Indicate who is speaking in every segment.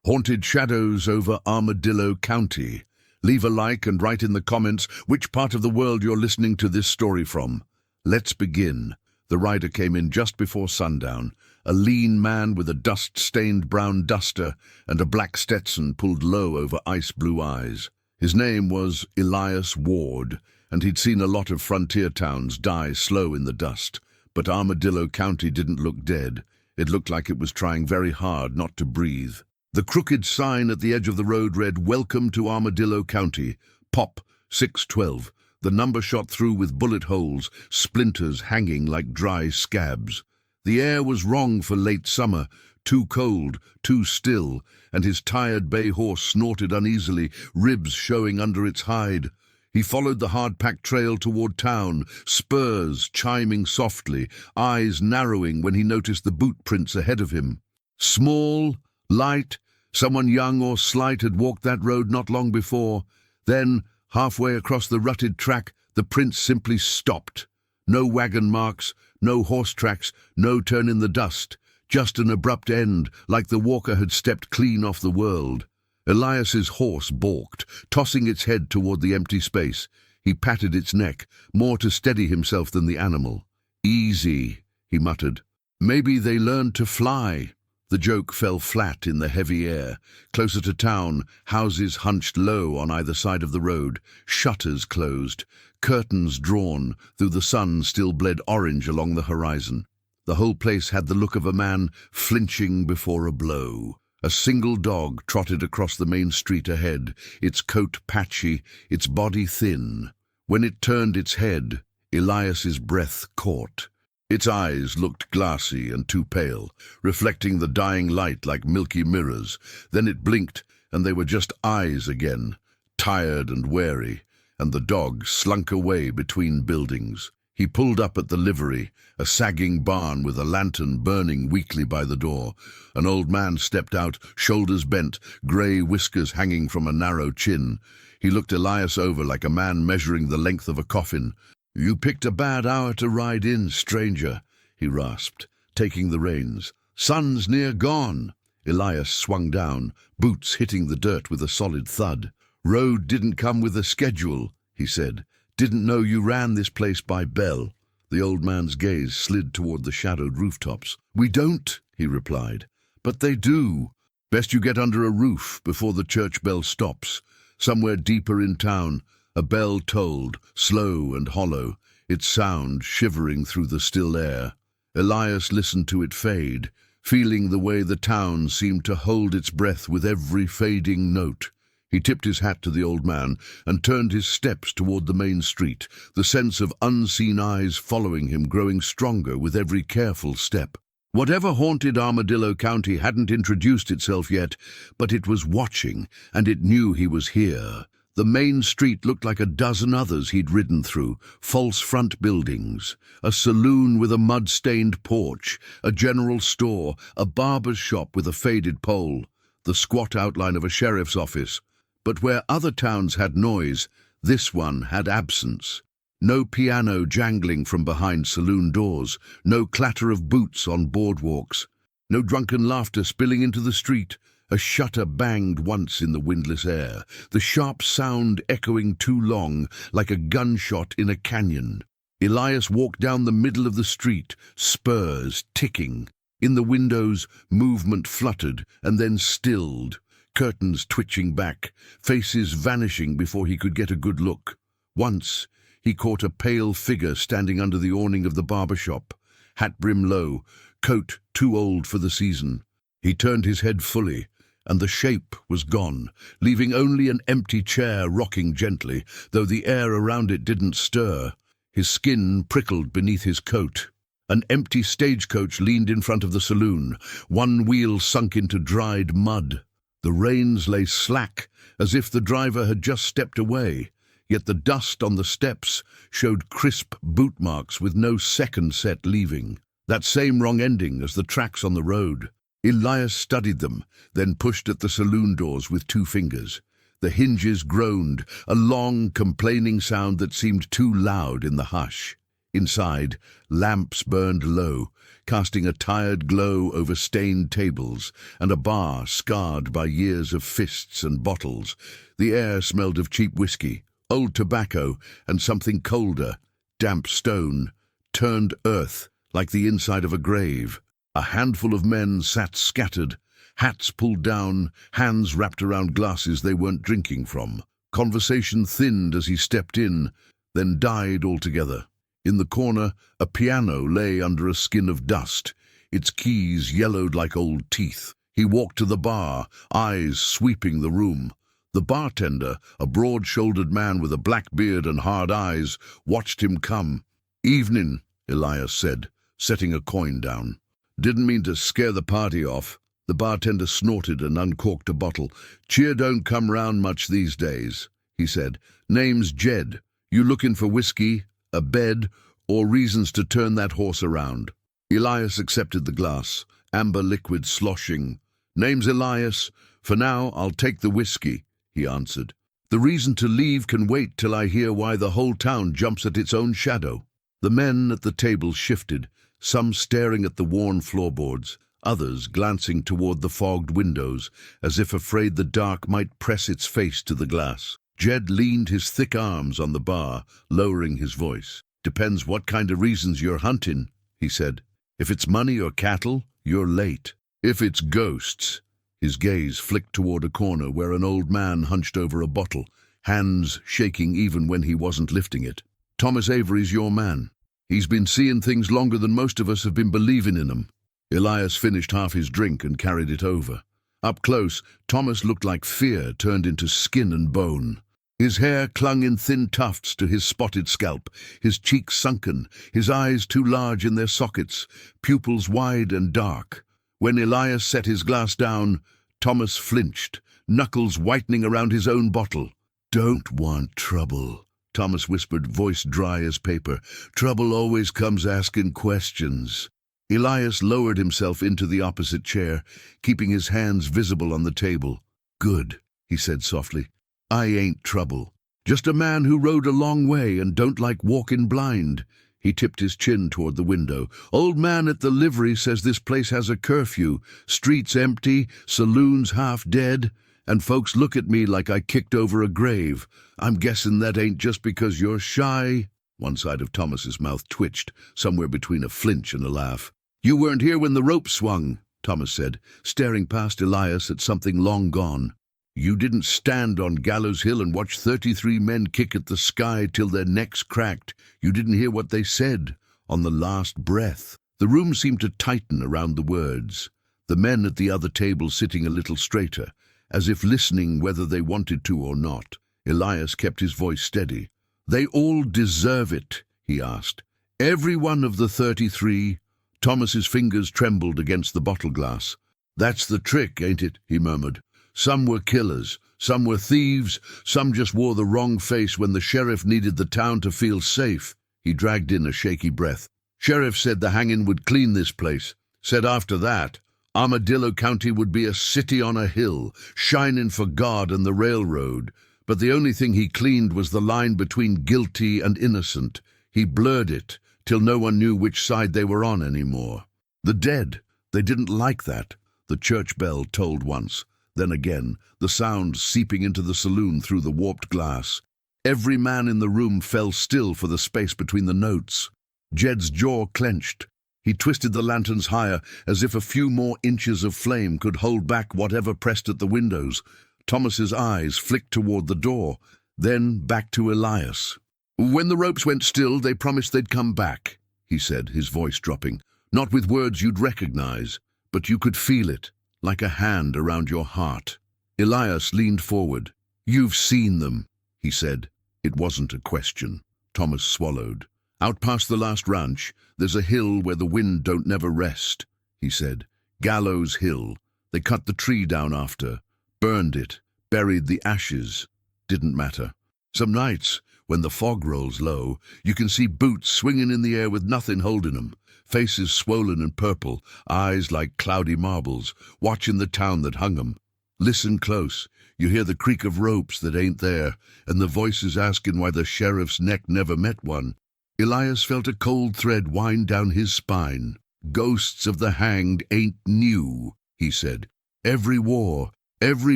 Speaker 1: Haunted shadows over Armadillo County. Leave a like and write in the comments which part of the world you're listening to this story from. Let's begin. The rider came in just before sundown, a lean man with a dust-stained brown duster and a black Stetson pulled low over ice-blue eyes. His name was Elias Ward, and he'd seen a lot of frontier towns die slow in the dust. But Armadillo County didn't look dead. It looked like it was trying very hard not to breathe. The crooked sign at the edge of the road read, "Welcome to Armadillo County, Pop 612. The number shot through with bullet holes, splinters hanging like dry scabs. The air was wrong for late summer, too cold, too still, and his tired bay horse snorted uneasily, ribs showing under its hide. He followed the hard-packed trail toward town, spurs chiming softly, eyes narrowing when he noticed the boot prints ahead of him. Small, light, someone young or slight had walked that road not long before. Then, halfway across the rutted track, the prints simply stopped. No wagon marks, no horse tracks, no turn in the dust. Just an abrupt end, like the walker had stepped clean off the world. Elias's horse balked, tossing its head toward the empty space. He patted its neck, more to steady himself than the animal. "Easy," he muttered. "Maybe they learned to fly." The joke fell flat in the heavy air. Closer to town, houses hunched low on either side of the road, shutters closed, curtains drawn, though the sun still bled orange along the horizon. The whole place had the look of a man flinching before a blow. A single dog trotted across the main street ahead, its coat patchy, its body thin. When it turned its head, Elias's breath caught. Its eyes looked glassy and too pale, reflecting the dying light like milky mirrors. Then it blinked, and they were just eyes again, tired and wary, and the dog slunk away between buildings. He pulled up at the livery, a sagging barn with a lantern burning weakly by the door. An old man stepped out, shoulders bent, grey whiskers hanging from a narrow chin. He looked Elias over like a man measuring the length of a coffin. "You picked a bad hour to ride in, stranger," he rasped, taking the reins. "Sun's near gone." Elias swung down, boots hitting the dirt with a solid thud. "Road didn't come with a schedule," he said. "Didn't know you ran this place by bell." The old man's gaze slid toward the shadowed rooftops. "We don't," he replied. "But they do. Best you get under a roof before the church bell stops. Somewhere deeper in town, a bell tolled, slow and hollow, its sound shivering through the still air. Elias listened to it fade, feeling the way the town seemed to hold its breath with every fading note. He tipped his hat to the old man and turned his steps toward the main street, the sense of unseen eyes following him growing stronger with every careful step. Whatever haunted Armadillo County hadn't introduced itself yet, but it was watching, and it knew he was here. The main street looked like a dozen others he'd ridden through, false front buildings, a saloon with a mud-stained porch, a general store, a barber's shop with a faded pole, the squat outline of a sheriff's office. But where other towns had noise, this one had absence. No piano jangling from behind saloon doors, no clatter of boots on boardwalks, no drunken laughter spilling into the street. A shutter banged once in the windless air, the sharp sound echoing too long, like a gunshot in a canyon. Elias walked down the middle of the street, spurs ticking. In the windows, movement fluttered and then stilled, curtains twitching back, faces vanishing before he could get a good look. Once, he caught a pale figure standing under the awning of the barber shop, hat brim low, coat too old for the season. He turned his head fully, and the shape was gone, leaving only an empty chair rocking gently, though the air around it didn't stir. His skin prickled beneath his coat. An empty stagecoach leaned in front of the saloon, one wheel sunk into dried mud. The reins lay slack, as if the driver had just stepped away, yet the dust on the steps showed crisp boot marks with no second set leaving. That same wrong ending as the tracks on the road. Elias studied them, then pushed at the saloon doors with 2 fingers. The hinges groaned, a long, complaining sound that seemed too loud in the hush. Inside, lamps burned low, casting a tired glow over stained tables, and a bar scarred by years of fists and bottles. The air smelled of cheap whiskey, old tobacco, and something colder, damp stone, turned earth, like the inside of a grave. A handful of men sat scattered, hats pulled down, hands wrapped around glasses they weren't drinking from. Conversation thinned as he stepped in, then died altogether. In the corner, a piano lay under a skin of dust, its keys yellowed like old teeth. He walked to the bar, eyes sweeping the room. The bartender, a broad-shouldered man with a black beard and hard eyes, watched him come. "Evening," Elias said, setting a coin down. "Didn't mean to scare the party off." The bartender snorted and uncorked a bottle. "Cheer don't come round much these days," he said. "Name's Jed. You looking for whiskey, a bed, or reasons to turn that horse around?" Elias accepted the glass, amber liquid sloshing. "Name's Elias. For now, I'll take the whiskey," he answered. "The reason to leave can wait till I hear why the whole town jumps at its own shadow." The men at the table shifted, some staring at the worn floorboards, others glancing toward the fogged windows, as if afraid the dark might press its face to the glass. Jed leaned his thick arms on the bar, lowering his voice. "Depends what kind of reasons you're hunting," he said. "If it's money or cattle, you're late. If it's ghosts—" His gaze flicked toward a corner where an old man hunched over a bottle, hands shaking even when he wasn't lifting it. "Thomas Avery's your man. He's been seeing things longer than most of us have been believing in them." Elias finished half his drink and carried it over. Up close, Thomas looked like fear turned into skin and bone. His hair clung in thin tufts to his spotted scalp, his cheeks sunken, his eyes too large in their sockets, pupils wide and dark. When Elias set his glass down, Thomas flinched, knuckles whitening around his own bottle. "Don't want trouble," Thomas whispered, voice dry as paper. "Trouble always comes asking questions." Elias lowered himself into the opposite chair, keeping his hands visible on the table. "Good," he said softly. "I ain't trouble. Just a man who rode a long way and don't like walking blind." He tipped his chin toward the window. "Old man at the livery says this place has a curfew. Streets empty, saloons half dead, and folks look at me like I kicked over a grave. I'm guessing that ain't just because you're shy." One side of Thomas's mouth twitched, somewhere between a flinch and a laugh. "You weren't here when the rope swung," Thomas said, staring past Elias at something long gone. "You didn't stand on Gallows Hill and watch 33 men kick at the sky till their necks cracked. You didn't hear what they said on the last breath." The room seemed to tighten around the words, the men at the other table sitting a little straighter, as if listening whether they wanted to or not. Elias kept his voice steady. "They all deserve it," he asked. "Every one of the 33. Thomas's fingers trembled against the bottle glass. "That's the trick, ain't it?" he murmured. "Some were killers, some were thieves, some just wore the wrong face when the sheriff needed the town to feel safe." He dragged in a shaky breath. "Sheriff said the hanging would clean this place. Said after that, Armadillo County would be a city on a hill, shining for God and the railroad. But the only thing he cleaned was the line between guilty and innocent. He blurred it, till no one knew which side they were on anymore. The dead, they didn't like that," the church bell told once. Then again, the sound seeping into the saloon through the warped glass. Every man in the room fell still for the space between the notes. Jed's jaw clenched. He twisted the lanterns higher, as if a few more inches of flame could hold back whatever pressed at the windows. Thomas's eyes flicked toward the door, then back to Elias. "When the ropes went still, they promised they'd come back," he said, his voice dropping. "Not with words you'd recognize, but you could feel it, like a hand around your heart." Elias leaned forward. "You've seen them," he said. It wasn't a question. Thomas swallowed. "Out past the last ranch, there's a hill where the wind don't never rest," he said. "Gallows Hill. They cut the tree down after, burned it, buried the ashes. Didn't matter. Some nights, when the fog rolls low, you can see boots swinging in the air with nothing holding 'em, faces swollen and purple, eyes like cloudy marbles, watching the town that hung 'em. Listen close. You hear the creak of ropes that ain't there, and the voices asking why the sheriff's neck never met one. Elias felt a cold thread wind down his spine. "Ghosts of the hanged ain't new," he said. "Every war, every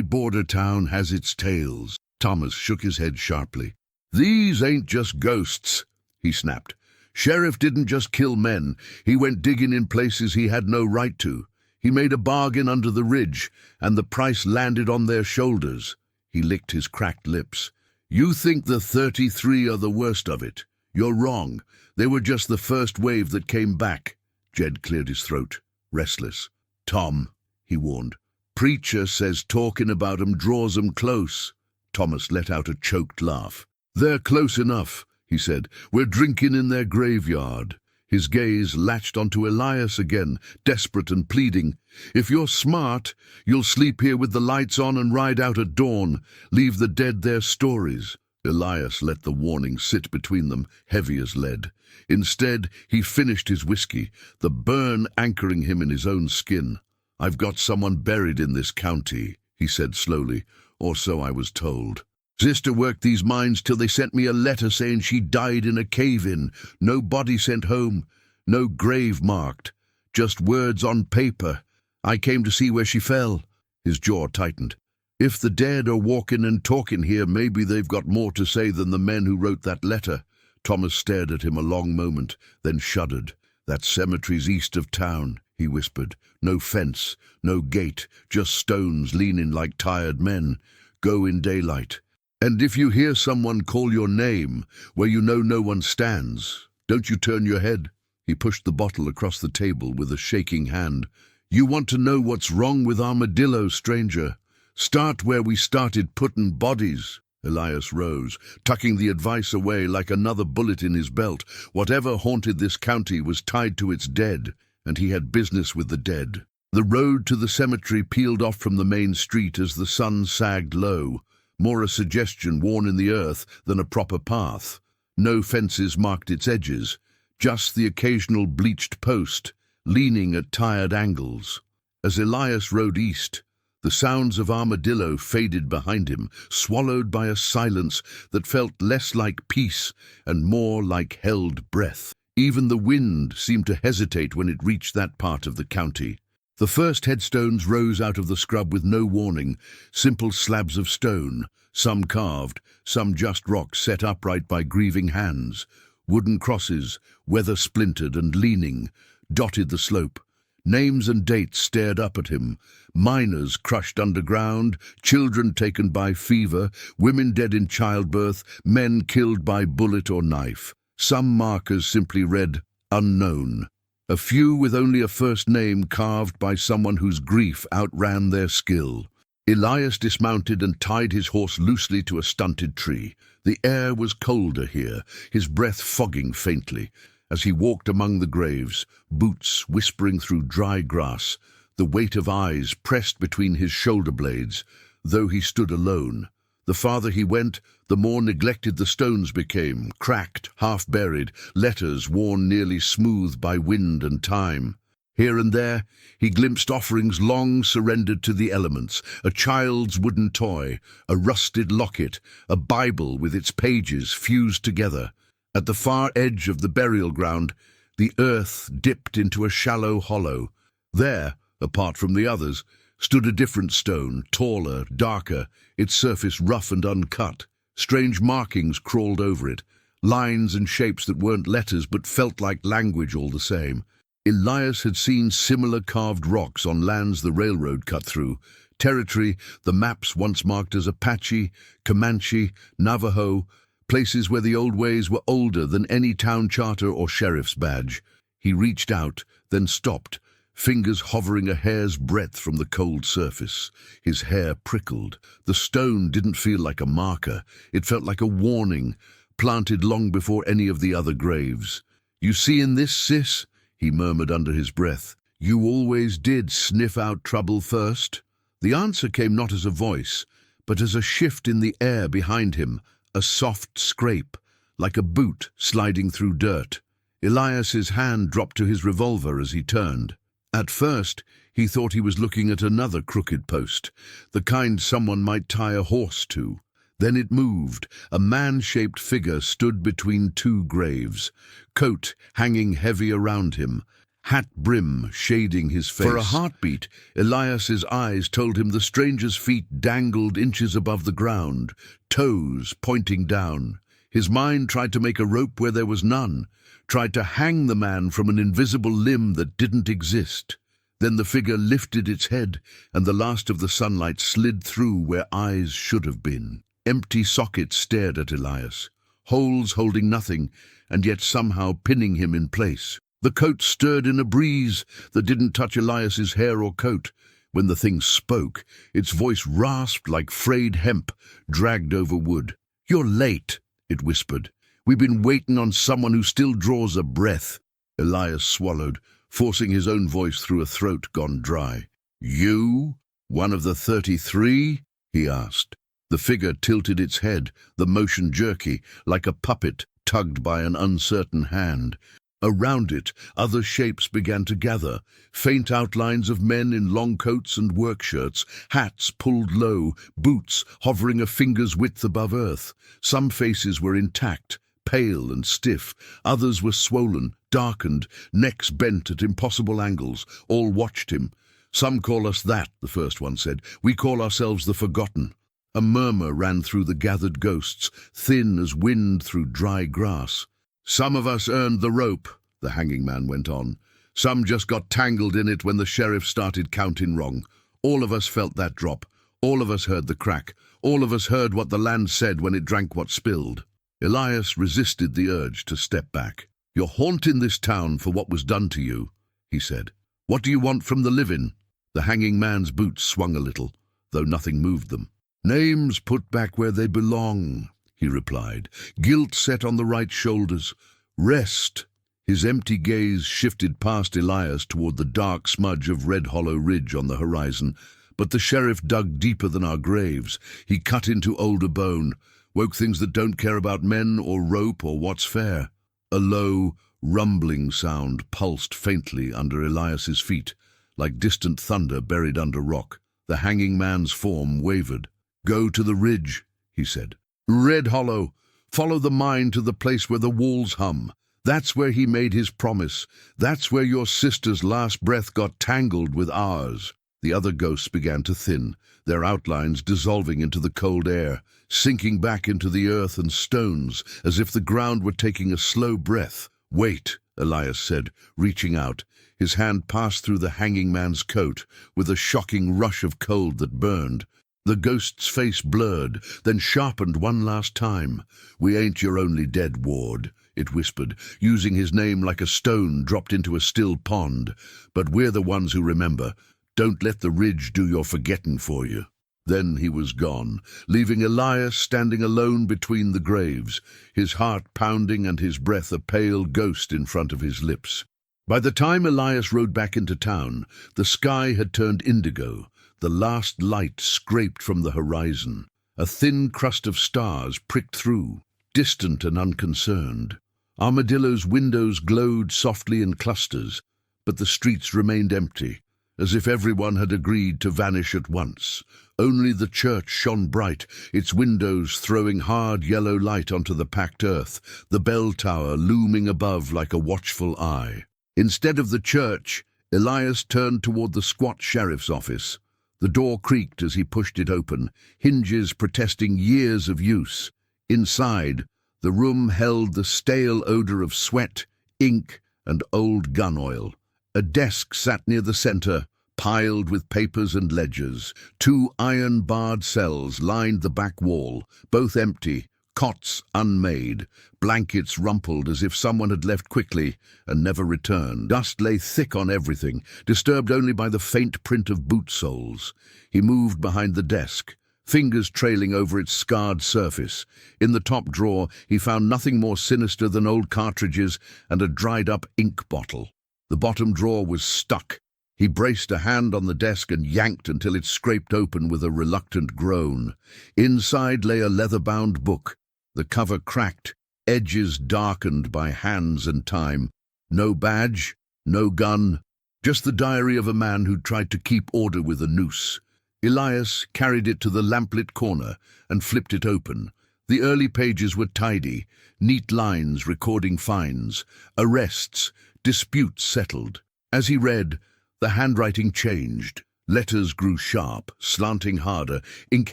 Speaker 1: border town has its tales." Thomas shook his head sharply. "These ain't just ghosts," he snapped. "Sheriff didn't just kill men. He went digging in places he had no right to. He made a bargain under the ridge, and the price landed on their shoulders." He licked his cracked lips. "You think the 33 are the worst of it. You're wrong. They were just the first wave that came back." Jed cleared his throat, restless. "Tom," he warned, "Preacher says talking about 'em draws 'em close." Thomas let out a choked laugh. "They're close enough," he said. "We're drinking in their graveyard." His gaze latched onto Elias again, desperate and pleading. "If you're smart, you'll sleep here with the lights on and ride out at dawn. Leave the dead their stories." Elias let the warning sit between them, heavy as lead. Instead, he finished his whiskey, the burn anchoring him in his own skin. "I've got someone buried in this county," he said slowly, "or so I was told. Sister worked these mines till they sent me a letter saying she died in a cave-in. No body sent home, no grave marked, just words on paper. I came to see where she fell." His jaw tightened. "If the dead are walking and talking here, maybe they've got more to say than the men who wrote that letter." Thomas stared at him a long moment, then shuddered. "That cemetery's east of town," he whispered. "No fence, no gate, just stones leaning like tired men. Go in daylight. And if you hear someone call your name, where you know no one stands, don't you turn your head." He pushed the bottle across the table with a shaking hand. "You want to know what's wrong with Armadillo, stranger? Start where we started putting bodies." Elias rose, tucking the advice away like another bullet in his belt. Whatever haunted this county was tied to its dead, and he had business with the dead. The road to the cemetery peeled off from the main street as the sun sagged low, more a suggestion worn in the earth than a proper path. No fences marked its edges, just the occasional bleached post, leaning at tired angles. As Elias rode east, the sounds of Armadillo faded behind him, swallowed by a silence that felt less like peace and more like held breath. Even the wind seemed to hesitate when it reached that part of the county. The first headstones rose out of the scrub with no warning, simple slabs of stone, some carved, some just rocks set upright by grieving hands. Wooden crosses, weather-splintered and leaning, dotted the slope. Names and dates stared up at him. Miners crushed underground, children taken by fever, women dead in childbirth, men killed by bullet or knife. Some markers simply read, "Unknown." A few with only a first name carved by someone whose grief outran their skill. Elias dismounted and tied his horse loosely to a stunted tree. The air was colder here, his breath fogging faintly. As he walked among the graves, boots whispering through dry grass, the weight of eyes pressed between his shoulder blades, though he stood alone. The farther he went, the more neglected the stones became, cracked, half-buried, letters worn nearly smooth by wind and time. Here and there, he glimpsed offerings long surrendered to the elements, a child's wooden toy, a rusted locket, a Bible with its pages fused together. At the far edge of the burial ground, the earth dipped into a shallow hollow. There, apart from the others, stood a different stone, taller, darker, its surface rough and uncut. Strange markings crawled over it, lines and shapes that weren't letters but felt like language all the same. Elias had seen similar carved rocks on lands the railroad cut through, territory the maps once marked as Apache, Comanche, Navajo, places where the old ways were older than any town charter or sheriff's badge. He reached out, then stopped, fingers hovering a hair's breadth from the cold surface. His hair prickled. The stone didn't feel like a marker. It felt like a warning, planted long before any of the other graves. "You see in this, sis?" he murmured under his breath. "You always did sniff out trouble first." The answer came not as a voice, but as a shift in the air behind him, a soft scrape, like a boot sliding through dirt. Elias's hand dropped to his revolver as he turned. At first, he thought he was looking at another crooked post, the kind someone might tie a horse to. Then it moved. A man-shaped figure stood between two graves, coat hanging heavy around him, hat brim shading his face. For a heartbeat, Elias's eyes told him the stranger's feet dangled inches above the ground, toes pointing down. His mind tried to make a rope where there was none, tried to hang the man from an invisible limb that didn't exist. Then the figure lifted its head, and the last of the sunlight slid through where eyes should have been. Empty sockets stared at Elias, holes holding nothing, and yet somehow pinning him in place. The coat stirred in a breeze that didn't touch Elias's hair or coat. When the thing spoke, its voice rasped like frayed hemp dragged over wood. "You're late," it whispered. "We've been waiting on someone who still draws a breath." Elias swallowed, forcing his own voice through a throat gone dry. "You? One of the 33? He asked. The figure tilted its head, the motion jerky, like a puppet tugged by an uncertain hand. Around it, other shapes began to gather, faint outlines of men in long coats and work shirts, hats pulled low, boots hovering a finger's width above earth. Some faces were intact, pale and stiff. Others were swollen, darkened, necks bent at impossible angles. All watched him. "Some call us that," the first one said. "We call ourselves the Forgotten." A murmur ran through the gathered ghosts, thin as wind through dry grass. "Some of us earned the rope," the hanging man went on. "Some just got tangled in it when the sheriff started counting wrong. All of us felt that drop. All of us heard the crack. All of us heard what the land said when it drank what spilled." Elias resisted the urge to step back. "You're haunting this town for what was done to you," he said. "What do you want from the living?" The hanging man's boots swung a little, though nothing moved them. "Names put back where they belong," he replied. "Guilt set on the right shoulders. Rest." His empty gaze shifted past Elias toward the dark smudge of Red Hollow Ridge on the horizon. "But the sheriff dug deeper than our graves. He cut into older bone, woke things that don't care about men or rope or what's fair." A low, rumbling sound pulsed faintly under Elias's feet, like distant thunder buried under rock. The hanging man's form wavered. "Go to the ridge," he said. "Red Hollow. Follow the mine to the place where the walls hum. That's where he made his promise. That's where your sister's last breath got tangled with ours." The other ghosts began to thin, their outlines dissolving into the cold air, sinking back into the earth and stones, as if the ground were taking a slow breath. "Wait," Elias said, reaching out. His hand passed through the hanging man's coat, with a shocking rush of cold that burned. The ghost's face blurred, then sharpened one last time. "We ain't your only dead ward," it whispered, using his name like a stone dropped into a still pond. "But we're the ones who remember. Don't let the ridge do your forgetting for you." Then he was gone, leaving Elias standing alone between the graves, his heart pounding and his breath a pale ghost in front of his lips. By the time Elias rode back into town, the sky had turned indigo. The last light scraped from the horizon. A thin crust of stars pricked through, distant and unconcerned. Armadillo's windows glowed softly in clusters, but the streets remained empty, as if everyone had agreed to vanish at once. Only the church shone bright, its windows throwing hard yellow light onto the packed earth, the bell tower looming above like a watchful eye. Instead of the church, Elias turned toward the squat sheriff's office. The door creaked as he pushed it open, hinges protesting years of use. Inside, the room held the stale odor of sweat, ink, and old gun oil. A desk sat near the center, piled with papers and ledgers. 2 iron-barred cells lined the back wall, both empty, cots unmade, blankets rumpled as if someone had left quickly and never returned. Dust lay thick on everything, disturbed only by the faint print of boot soles. He moved behind the desk, fingers trailing over its scarred surface. In the top drawer, he found nothing more sinister than old cartridges and a dried-up ink bottle. The bottom drawer was stuck. He braced a hand on the desk and yanked until it scraped open with a reluctant groan. Inside lay a leather-bound book, the cover cracked, edges darkened by hands and time. No badge, no gun, just the diary of a man who tried to keep order with a noose. Elias carried it to the lamplit corner and flipped it open. The early pages were tidy, neat lines recording fines, arrests, disputes settled. As he read, the handwriting changed. Letters grew sharp, slanting harder, ink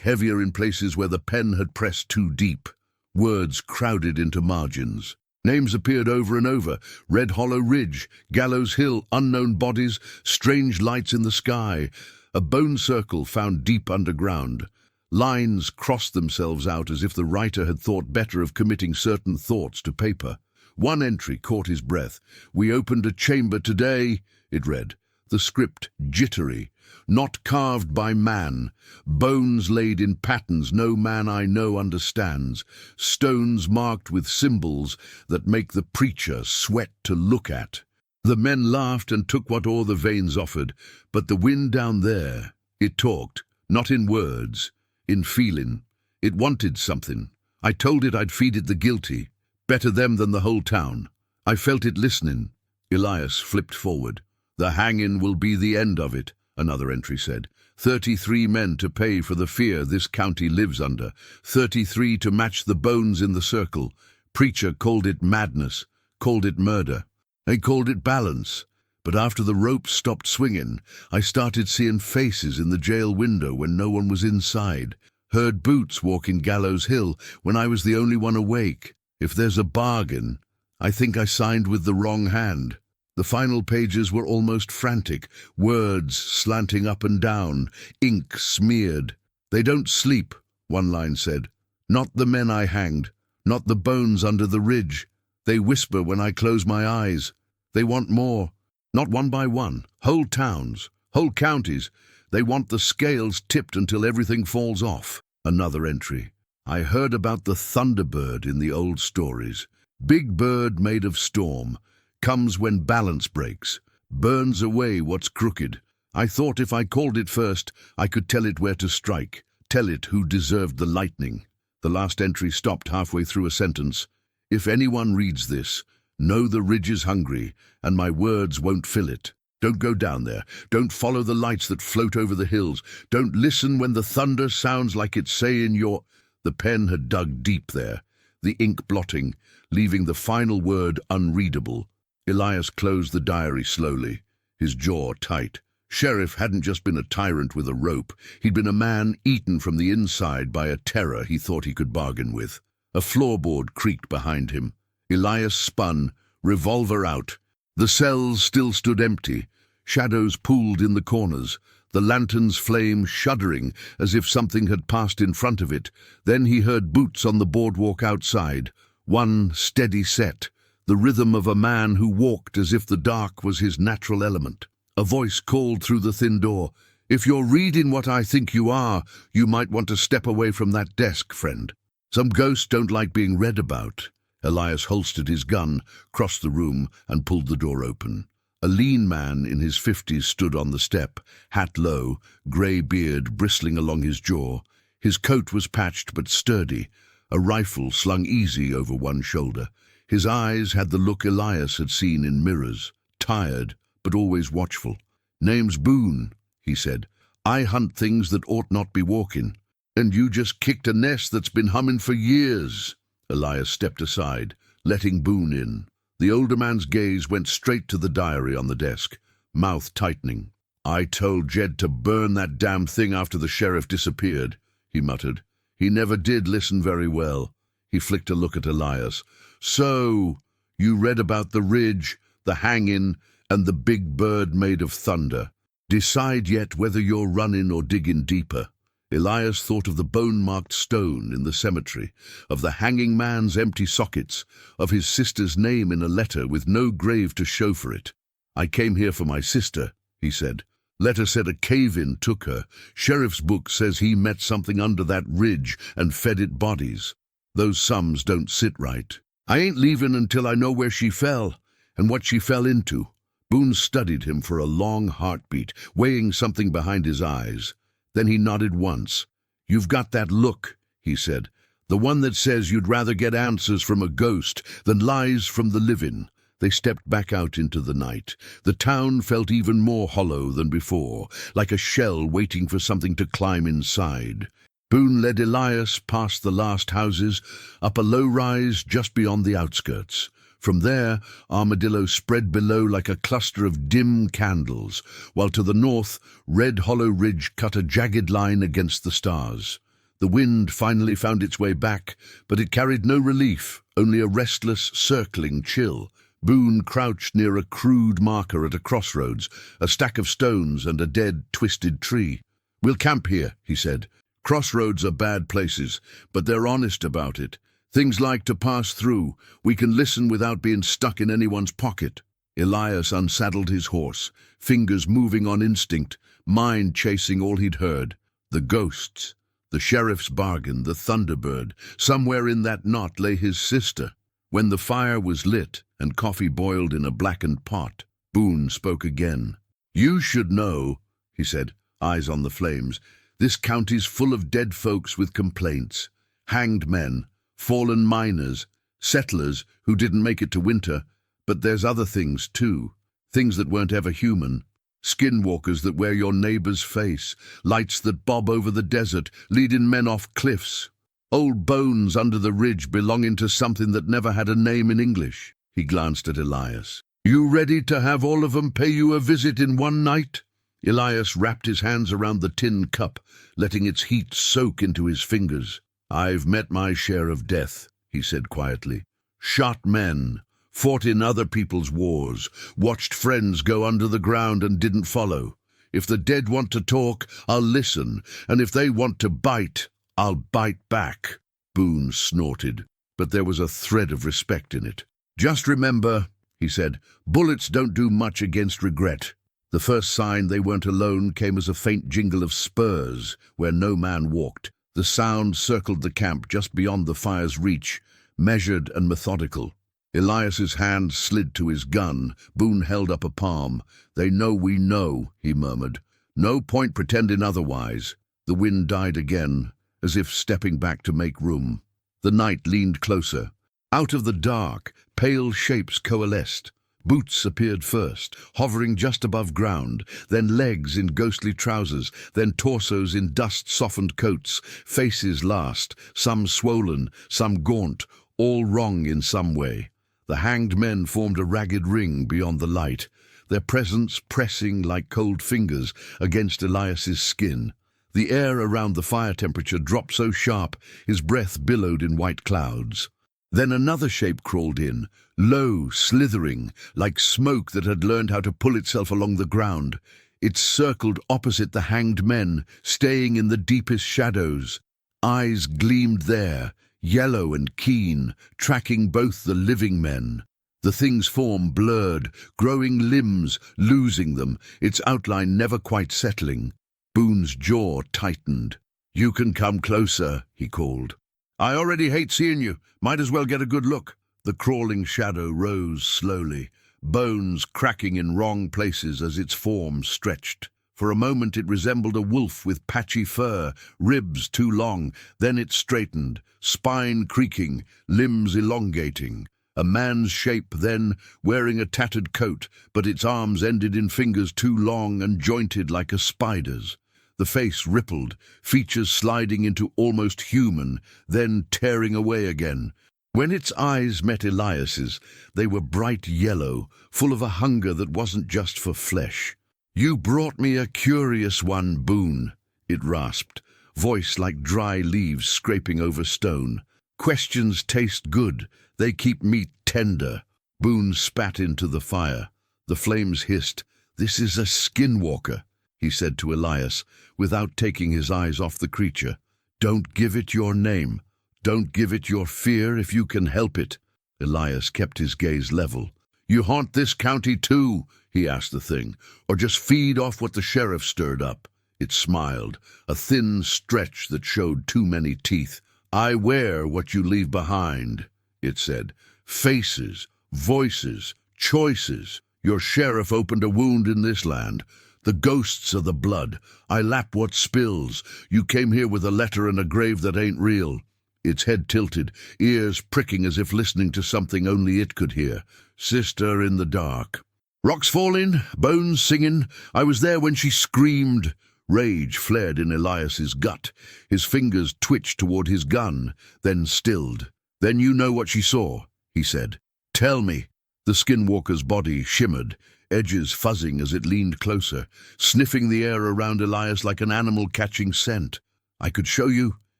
Speaker 1: heavier in places where the pen had pressed too deep. Words crowded into margins. Names appeared over and over: Red Hollow Ridge, Gallows Hill, unknown bodies, strange lights in the sky, a bone circle found deep underground. Lines crossed themselves out as if the writer had thought better of committing certain thoughts to paper. One entry caught his breath. "We opened a chamber today," it read. The script jittery. "Not carved by man. Bones laid in patterns no man I know understands. Stones marked with symbols that make the preacher sweat to look at." The men laughed and took what o'er the veins offered, but the wind down there, it talked, not in words, in feeling. It wanted something. I told it I'd feed it the guilty. Better them than the whole town. I felt it listening. Elias flipped forward. "The hanging will be the end of it," another entry said. 33 men to pay for the fear this county lives under. 33 to match the bones in the circle. Preacher called it madness, called it murder. They called it balance. But after the ropes stopped swinging, I started seeing faces in the jail window when no one was inside. Heard boots walking Gallows Hill when I was the only one awake. If there's a bargain, I think I signed with the wrong hand. The final pages were almost frantic, words slanting up and down, ink smeared. "They don't sleep," one line said. "Not the men I hanged, not the bones under the ridge. They whisper when I close my eyes. They want more, not one by one, whole towns, whole counties. They want the scales tipped until everything falls off." Another entry. "I heard about the thunderbird in the old stories. Big bird made of storm. Comes when balance breaks, burns away what's crooked. I thought if I called it first, I could tell it where to strike, tell it who deserved the lightning." The last entry stopped halfway through a sentence. "If anyone reads this, know the ridge is hungry, and my words won't fill it. Don't go down there. Don't follow the lights that float over the hills. Don't listen when the thunder sounds like it's saying your—" The pen had dug deep there, the ink blotting, leaving the final word unreadable. Elias closed the diary slowly, his jaw tight. Sheriff hadn't just been a tyrant with a rope. He'd been a man eaten from the inside by a terror he thought he could bargain with. A floorboard creaked behind him. Elias spun, revolver out. The cells still stood empty. Shadows pooled in the corners, the lantern's flame shuddering as if something had passed in front of it. Then he heard boots on the boardwalk outside, one steady set, the rhythm of a man who walked as if the dark was his natural element. A voice called through the thin door, "If you're reading what I think you are, you might want to step away from that desk, friend. Some ghosts don't like being read about." Elias holstered his gun, crossed the room, and pulled the door open. A lean man in his 50s stood on the step, hat low, grey beard bristling along his jaw. His coat was patched but sturdy, a rifle slung easy over one shoulder. His eyes had the look Elias had seen in mirrors, tired but always watchful. "Name's Boone," he said. "I hunt things that ought not be walking. And you just kicked a nest that's been humming for years." Elias stepped aside, letting Boone in. The older man's gaze went straight to the diary on the desk, mouth tightening. "I told Jed to burn that damn thing after the sheriff disappeared," he muttered. "He never did listen very well." He flicked a look at Elias. "So, you read about the ridge, the hanging, and the big bird made of thunder. Decide yet whether you're running or digging deeper." Elias thought of the bone-marked stone in the cemetery, of the hanging man's empty sockets, of his sister's name in a letter with no grave to show for it. "I came here for my sister," he said. "Letter said a cave-in took her. Sheriff's book says he met something under that ridge and fed it bodies. Those sums don't sit right. I ain't leaving until I know where she fell, and what she fell into." Boone studied him for a long heartbeat, weighing something behind his eyes. Then he nodded once. "You've got that look," he said. "The one that says you'd rather get answers from a ghost than lies from the living. They stepped back out into the night. The town felt even more hollow than before, like a shell waiting for something to climb inside. Boone led Elias past the last houses, up a low rise just beyond the outskirts. From there, Armadillo spread below like a cluster of dim candles, while to the north, Red Hollow Ridge cut a jagged line against the stars. The wind finally found its way back, but it carried no relief, only a restless, circling chill. Boone crouched near a crude marker at a crossroads, a stack of stones and a dead, twisted tree. "We'll camp here," he said. "Crossroads are bad places, but they're honest about it. Things like to pass through. We can listen without being stuck in anyone's pocket." Elias unsaddled his horse, fingers moving on instinct, mind chasing all he'd heard. The ghosts, the sheriff's bargain, the Thunderbird. Somewhere in that knot lay his sister. When the fire was lit and coffee boiled in a blackened pot, Boone spoke again. "You should know," he said, eyes on the flames. "This county's full of dead folks with complaints. Hanged men, fallen miners, settlers who didn't make it to winter. But there's other things, too. Things that weren't ever human. Skinwalkers that wear your neighbor's face. Lights that bob over the desert, leading men off cliffs. Old bones under the ridge belonging to something that never had a name in English." He glanced at Elias. "You ready to have all of them pay you a visit in one night?" Elias wrapped his hands around the tin cup, letting its heat soak into his fingers. "I've met my share of death," he said quietly. "Shot men, fought in other people's wars, watched friends go under the ground and didn't follow. If the dead want to talk, I'll listen, and if they want to bite, I'll bite back." Boone snorted, but there was a thread of respect in it. "Just remember," he said, "bullets don't do much against regret." The first sign they weren't alone came as a faint jingle of spurs where no man walked. The sound circled the camp just beyond the fire's reach, measured and methodical. Elias's hand slid to his gun. Boone held up a palm. "They know we know," he murmured. "No point pretending otherwise." The wind died again, as if stepping back to make room. The night leaned closer. Out of the dark, pale shapes coalesced. Boots appeared first, hovering just above ground, then legs in ghostly trousers, then torsos in dust-softened coats, faces last, some swollen, some gaunt, all wrong in some way. The hanged men formed a ragged ring beyond the light, their presence pressing like cold fingers against Elias's skin. The air around the fire temperature dropped so sharp, his breath billowed in white clouds. Then another shape crawled in, low, slithering, like smoke that had learned how to pull itself along the ground. It circled opposite the hanged men, staying in the deepest shadows. Eyes gleamed there, yellow and keen, tracking both the living men. The thing's form blurred, growing limbs, losing them, its outline never quite settling. Boone's jaw tightened. "You can come closer," he called. "I already hate seeing you. Might as well get a good look." The crawling shadow rose slowly, bones cracking in wrong places as its form stretched. For a moment it resembled a wolf with patchy fur, ribs too long. Then it straightened, spine creaking, limbs elongating. A man's shape then, wearing a tattered coat, but its arms ended in fingers too long and jointed like a spider's. The face rippled, features sliding into almost human, then tearing away again. When its eyes met Elias's, they were bright yellow, full of a hunger that wasn't just for flesh. "You brought me a curious one, Boone," it rasped, voice like dry leaves scraping over stone. "Questions taste good. They keep meat tender." Boone spat into the fire. The flames hissed. "This is a skinwalker," he said to Elias, without taking his eyes off the creature. "Don't give it your name. Don't give it your fear if you can help it." Elias kept his gaze level. "You haunt this county too?" he asked the thing, "or just feed off what the sheriff stirred up?" It smiled, a thin stretch that showed too many teeth. "I wear what you leave behind," it said. "Faces, voices, choices. Your sheriff opened a wound in this land. The ghosts are the blood. I lap what spills. You came here with a letter and a grave that ain't real." its head tilted, ears pricking as if listening to something only it could hear. Sister in the dark. Rocks falling, bones singing. I was there when she screamed. Rage flared in Elias's gut. His fingers twitched toward his gun, then stilled. Then you know what she saw, he said. Tell me. The skinwalker's body shimmered, edges fuzzing as it leaned closer, sniffing the air around Elias like an animal catching scent. I could show you,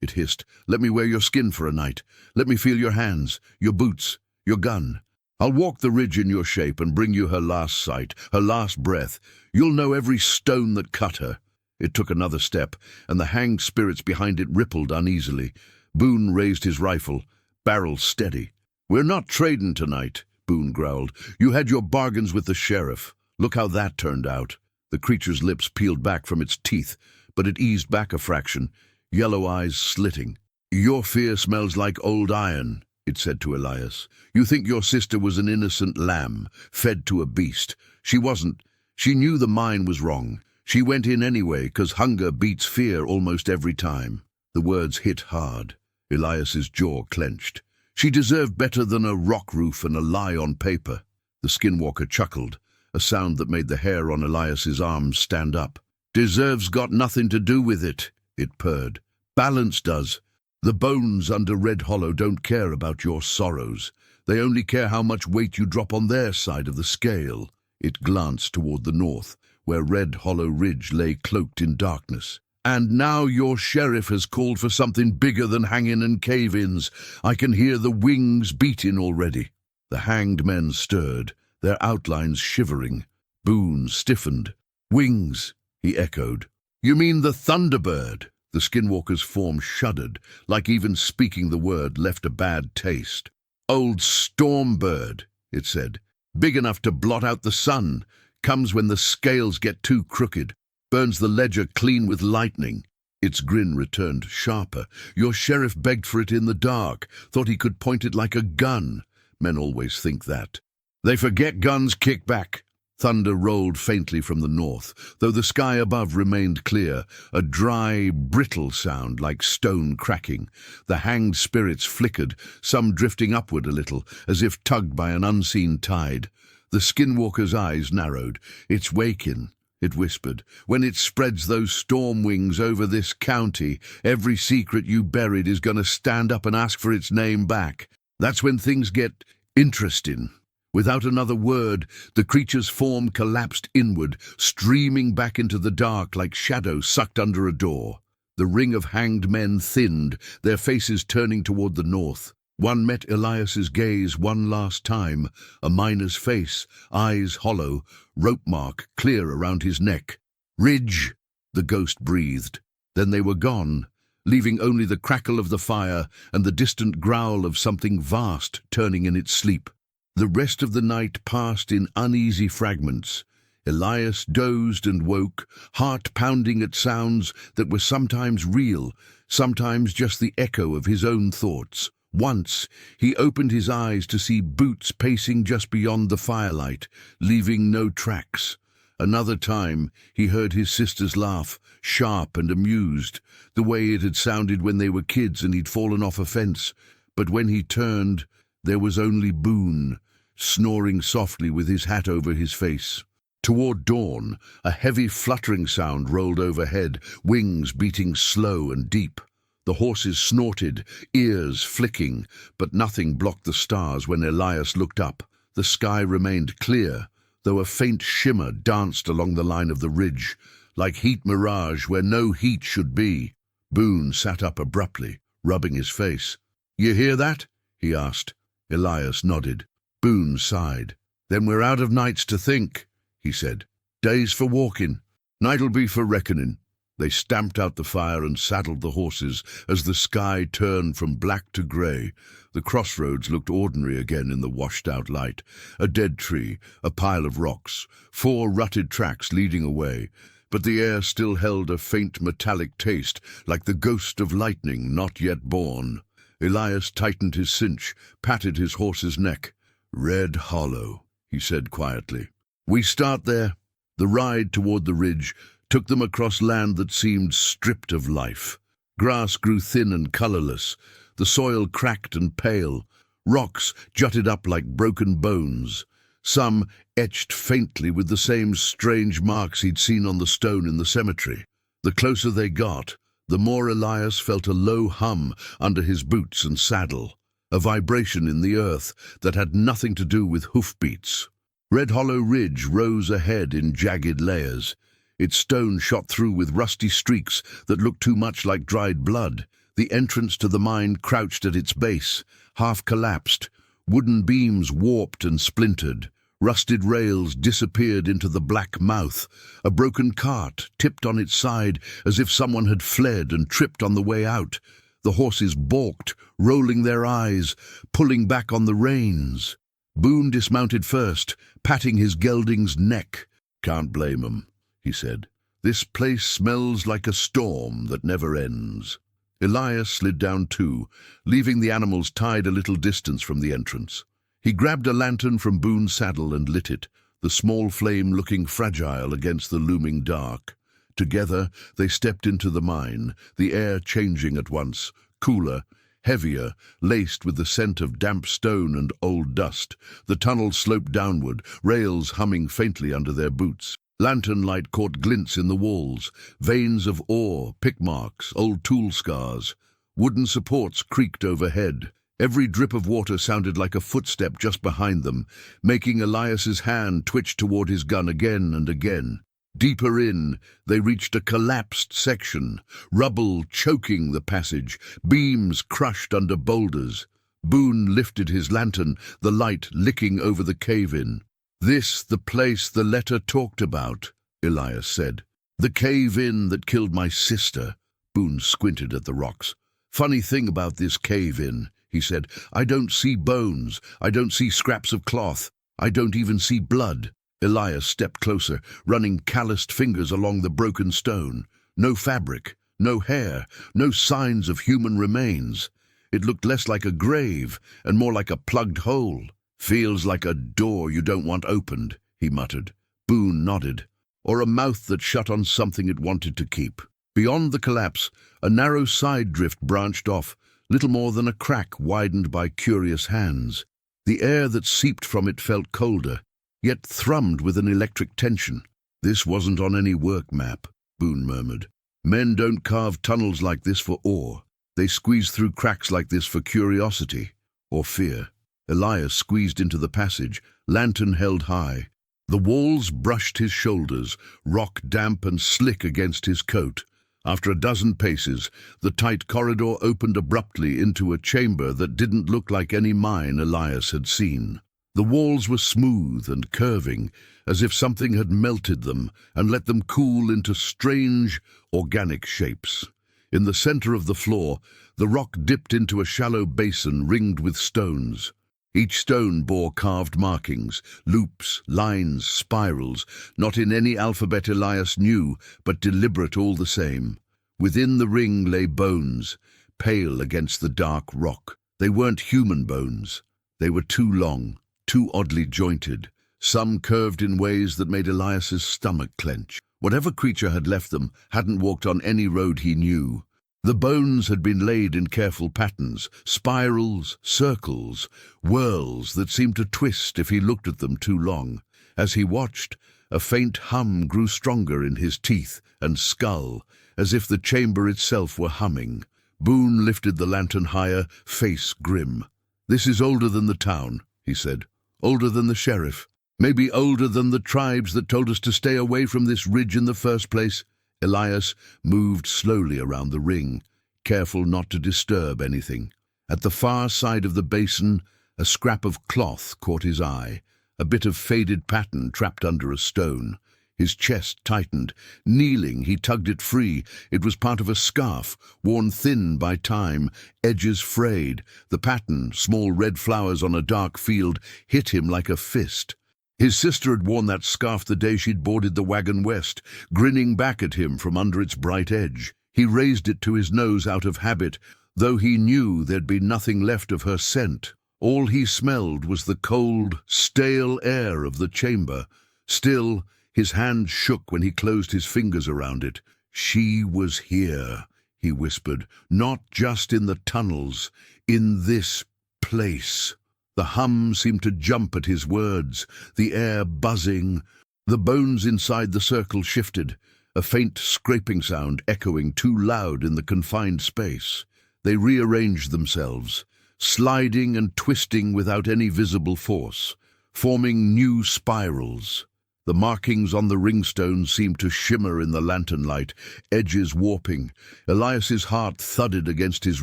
Speaker 1: it hissed. Let me wear your skin for a night. Let me feel your hands, your boots, your gun. I'll walk the ridge in your shape and bring you her last sight, her last breath. You'll know every stone that cut her. It took another step, and the hanged spirits behind it rippled uneasily. Boone raised his rifle, barrel steady. We're not trading tonight, Boone growled. You had your bargains with the sheriff. Look how that turned out. The creature's lips peeled back from its teeth, but it eased back a fraction, yellow eyes slitting. Your fear smells like old iron, it said to Elias. You think your sister was an innocent lamb, fed to a beast. She wasn't. She knew the mine was wrong. She went in anyway, 'cause hunger beats fear almost every time. The words hit hard. Elias's jaw clenched. She deserved better than a rock roof and a lie on paper. The skinwalker chuckled, a sound that made the hair on Elias's arms stand up. Deserve's got nothing to do with it, it purred. Balance does. The bones under Red Hollow don't care about your sorrows. They only care how much weight you drop on their side of the scale. It glanced toward the north, where Red Hollow Ridge lay cloaked in darkness. And now your sheriff has called for something bigger than hanging and cave-ins. I can hear the wings beating already. The hanged men stirred, their outlines shivering. Boone stiffened. Wings, he echoed. You mean the Thunderbird? The skinwalker's form shuddered, like even speaking the word left a bad taste. Old Stormbird, it said. Big enough to blot out the sun. Comes when the scales get too crooked. Burns the ledger clean with lightning. Its grin returned sharper. Your sheriff begged for it in the dark. Thought he could point it like a gun. Men always think that. They forget guns kick back. Thunder rolled faintly from the north, though the sky above remained clear, a dry, brittle sound like stone cracking. The hanged spirits flickered, some drifting upward a little, as if tugged by an unseen tide. The skinwalker's eyes narrowed. It's waking, it whispered. When it spreads those storm wings over this county, every secret you buried is going to stand up and ask for its name back. That's when things get interesting. Without another word, the creature's form collapsed inward, streaming back into the dark like shadow sucked under a door. The ring of hanged men thinned, their faces turning toward the north. One met Elias's gaze one last time, a miner's face, eyes hollow, rope mark clear around his neck. Ridge, the ghost breathed. Then they were gone, leaving only the crackle of the fire and the distant growl of something vast turning in its sleep. The rest of the night passed in uneasy fragments. Elias dozed and woke, heart pounding at sounds that were sometimes real, sometimes just the echo of his own thoughts. Once, he opened his eyes to see boots pacing just beyond the firelight, leaving no tracks. Another time, he heard his sister's laugh, sharp and amused, the way it had sounded when they were kids and he'd fallen off a fence. But when he turned, there was only Boone, snoring softly with his hat over his face. Toward dawn, a heavy fluttering sound rolled overhead, wings beating slow and deep. The horses snorted, ears flicking, but nothing blocked the stars when Elias looked up. The sky remained clear, though a faint shimmer danced along the line of the ridge, like heat mirage where no heat should be. Boone sat up abruptly, rubbing his face. You hear that? He asked. Elias nodded. Boone sighed. Then we're out of nights to think, he said. Days for walking. Night'll be for reckoning. They stamped out the fire and saddled the horses as the sky turned from black to grey. The crossroads looked ordinary again in the washed-out light. A dead tree, a pile of rocks, 4 rutted tracks leading away. But the air still held a faint metallic taste, like the ghost of lightning not yet born. Elias tightened his cinch, patted his horse's neck. Red Hollow, he said quietly. We start there. The ride toward the ridge took them across land that seemed stripped of life. Grass grew thin and colorless. The soil cracked and pale. Rocks jutted up like broken bones, some etched faintly with the same strange marks he'd seen on the stone in the cemetery. The closer they got, the more Elias felt a low hum under his boots and saddle, a vibration in the earth that had nothing to do with hoofbeats. Red Hollow Ridge rose ahead in jagged layers, its stone shot through with rusty streaks that looked too much like dried blood. The entrance to the mine crouched at its base, half collapsed, wooden beams warped and splintered. Rusted rails disappeared into the black mouth. A broken cart tipped on its side as if someone had fled and tripped on the way out. The horses balked, rolling their eyes, pulling back on the reins. Boone dismounted first, patting his gelding's neck. "Can't blame 'em," he said. "This place smells like a storm that never ends." Elias slid down too, leaving the animals tied a little distance from the entrance. He grabbed a lantern from Boone's saddle and lit it, the small flame looking fragile against the looming dark. Together they stepped into the mine, the air changing at once, cooler, heavier, laced with the scent of damp stone and old dust. The tunnel sloped downward, rails humming faintly under their boots. Lantern light caught glints in the walls, veins of ore, pick marks, old tool scars. Wooden supports creaked overhead. Every drip of water sounded like a footstep just behind them, making Elias's hand twitch toward his gun again and again. Deeper in, they reached a collapsed section, rubble choking the passage, beams crushed under boulders. Boone lifted his lantern, the light licking over the cave-in. "This, the place the letter talked about," Elias said. "The cave-in that killed my sister." Boone squinted at the rocks. "Funny thing about this cave-in," he said. "I don't see bones. I don't see scraps of cloth. I don't even see blood." Elias stepped closer, running calloused fingers along the broken stone. No fabric, no hair, no signs of human remains. It looked less like a grave and more like a plugged hole. "Feels like a door you don't want opened," he muttered. Boone nodded. "Or a mouth that shut on something it wanted to keep." Beyond the collapse, a narrow side drift branched off, little more than a crack widened by curious hands. The air that seeped from it felt colder, yet thrummed with an electric tension. "This wasn't on any work map," Boone murmured. "Men don't carve tunnels like this for ore. They squeeze through cracks like this for curiosity or fear." Elias squeezed into the passage, lantern held high. The walls brushed his shoulders, rock damp and slick against his coat. After a dozen paces, the tight corridor opened abruptly into a chamber that didn't look like any mine Elias had seen. The walls were smooth and curving, as if something had melted them and let them cool into strange, organic shapes. In the center of the floor, the rock dipped into a shallow basin ringed with stones. Each stone bore carved markings, loops, lines, spirals, not in any alphabet Elias knew, but deliberate all the same. Within the ring lay bones, pale against the dark rock. They weren't human bones. They were too long, too oddly jointed. Some curved in ways that made Elias's stomach clench. Whatever creature had left them hadn't walked on any road he knew. The bones had been laid in careful patterns, spirals, circles, whirls that seemed to twist if he looked at them too long. As he watched, a faint hum grew stronger in his teeth and skull, as if the chamber itself were humming. Boone lifted the lantern higher, face grim. "This is older than the town," he said. "Older than the sheriff. Maybe older than the tribes that told us to stay away from this ridge in the first place." Elias moved slowly around the ring, careful not to disturb anything. At the far side of the basin, a scrap of cloth caught his eye, a bit of faded pattern trapped under a stone. His chest tightened. Kneeling, he tugged it free. It was part of a scarf, worn thin by time, edges frayed. The pattern, small red flowers on a dark field, hit him like a fist. His sister had worn that scarf the day she'd boarded the wagon west, grinning back at him from under its bright edge. He raised it to his nose out of habit, though he knew there'd be nothing left of her scent. All he smelled was the cold, stale air of the chamber. Still, his hand shook when he closed his fingers around it. She was here. he whispered. "Not just in the tunnels, in this place." The hum seemed to jump at his words, the air buzzing. The bones inside the circle shifted, a faint scraping sound echoing too loud in the confined space. They rearranged themselves, sliding and twisting without any visible force, forming new spirals. The markings on the ringstones seemed to shimmer in the lantern light, edges warping. Elias's heart thudded against his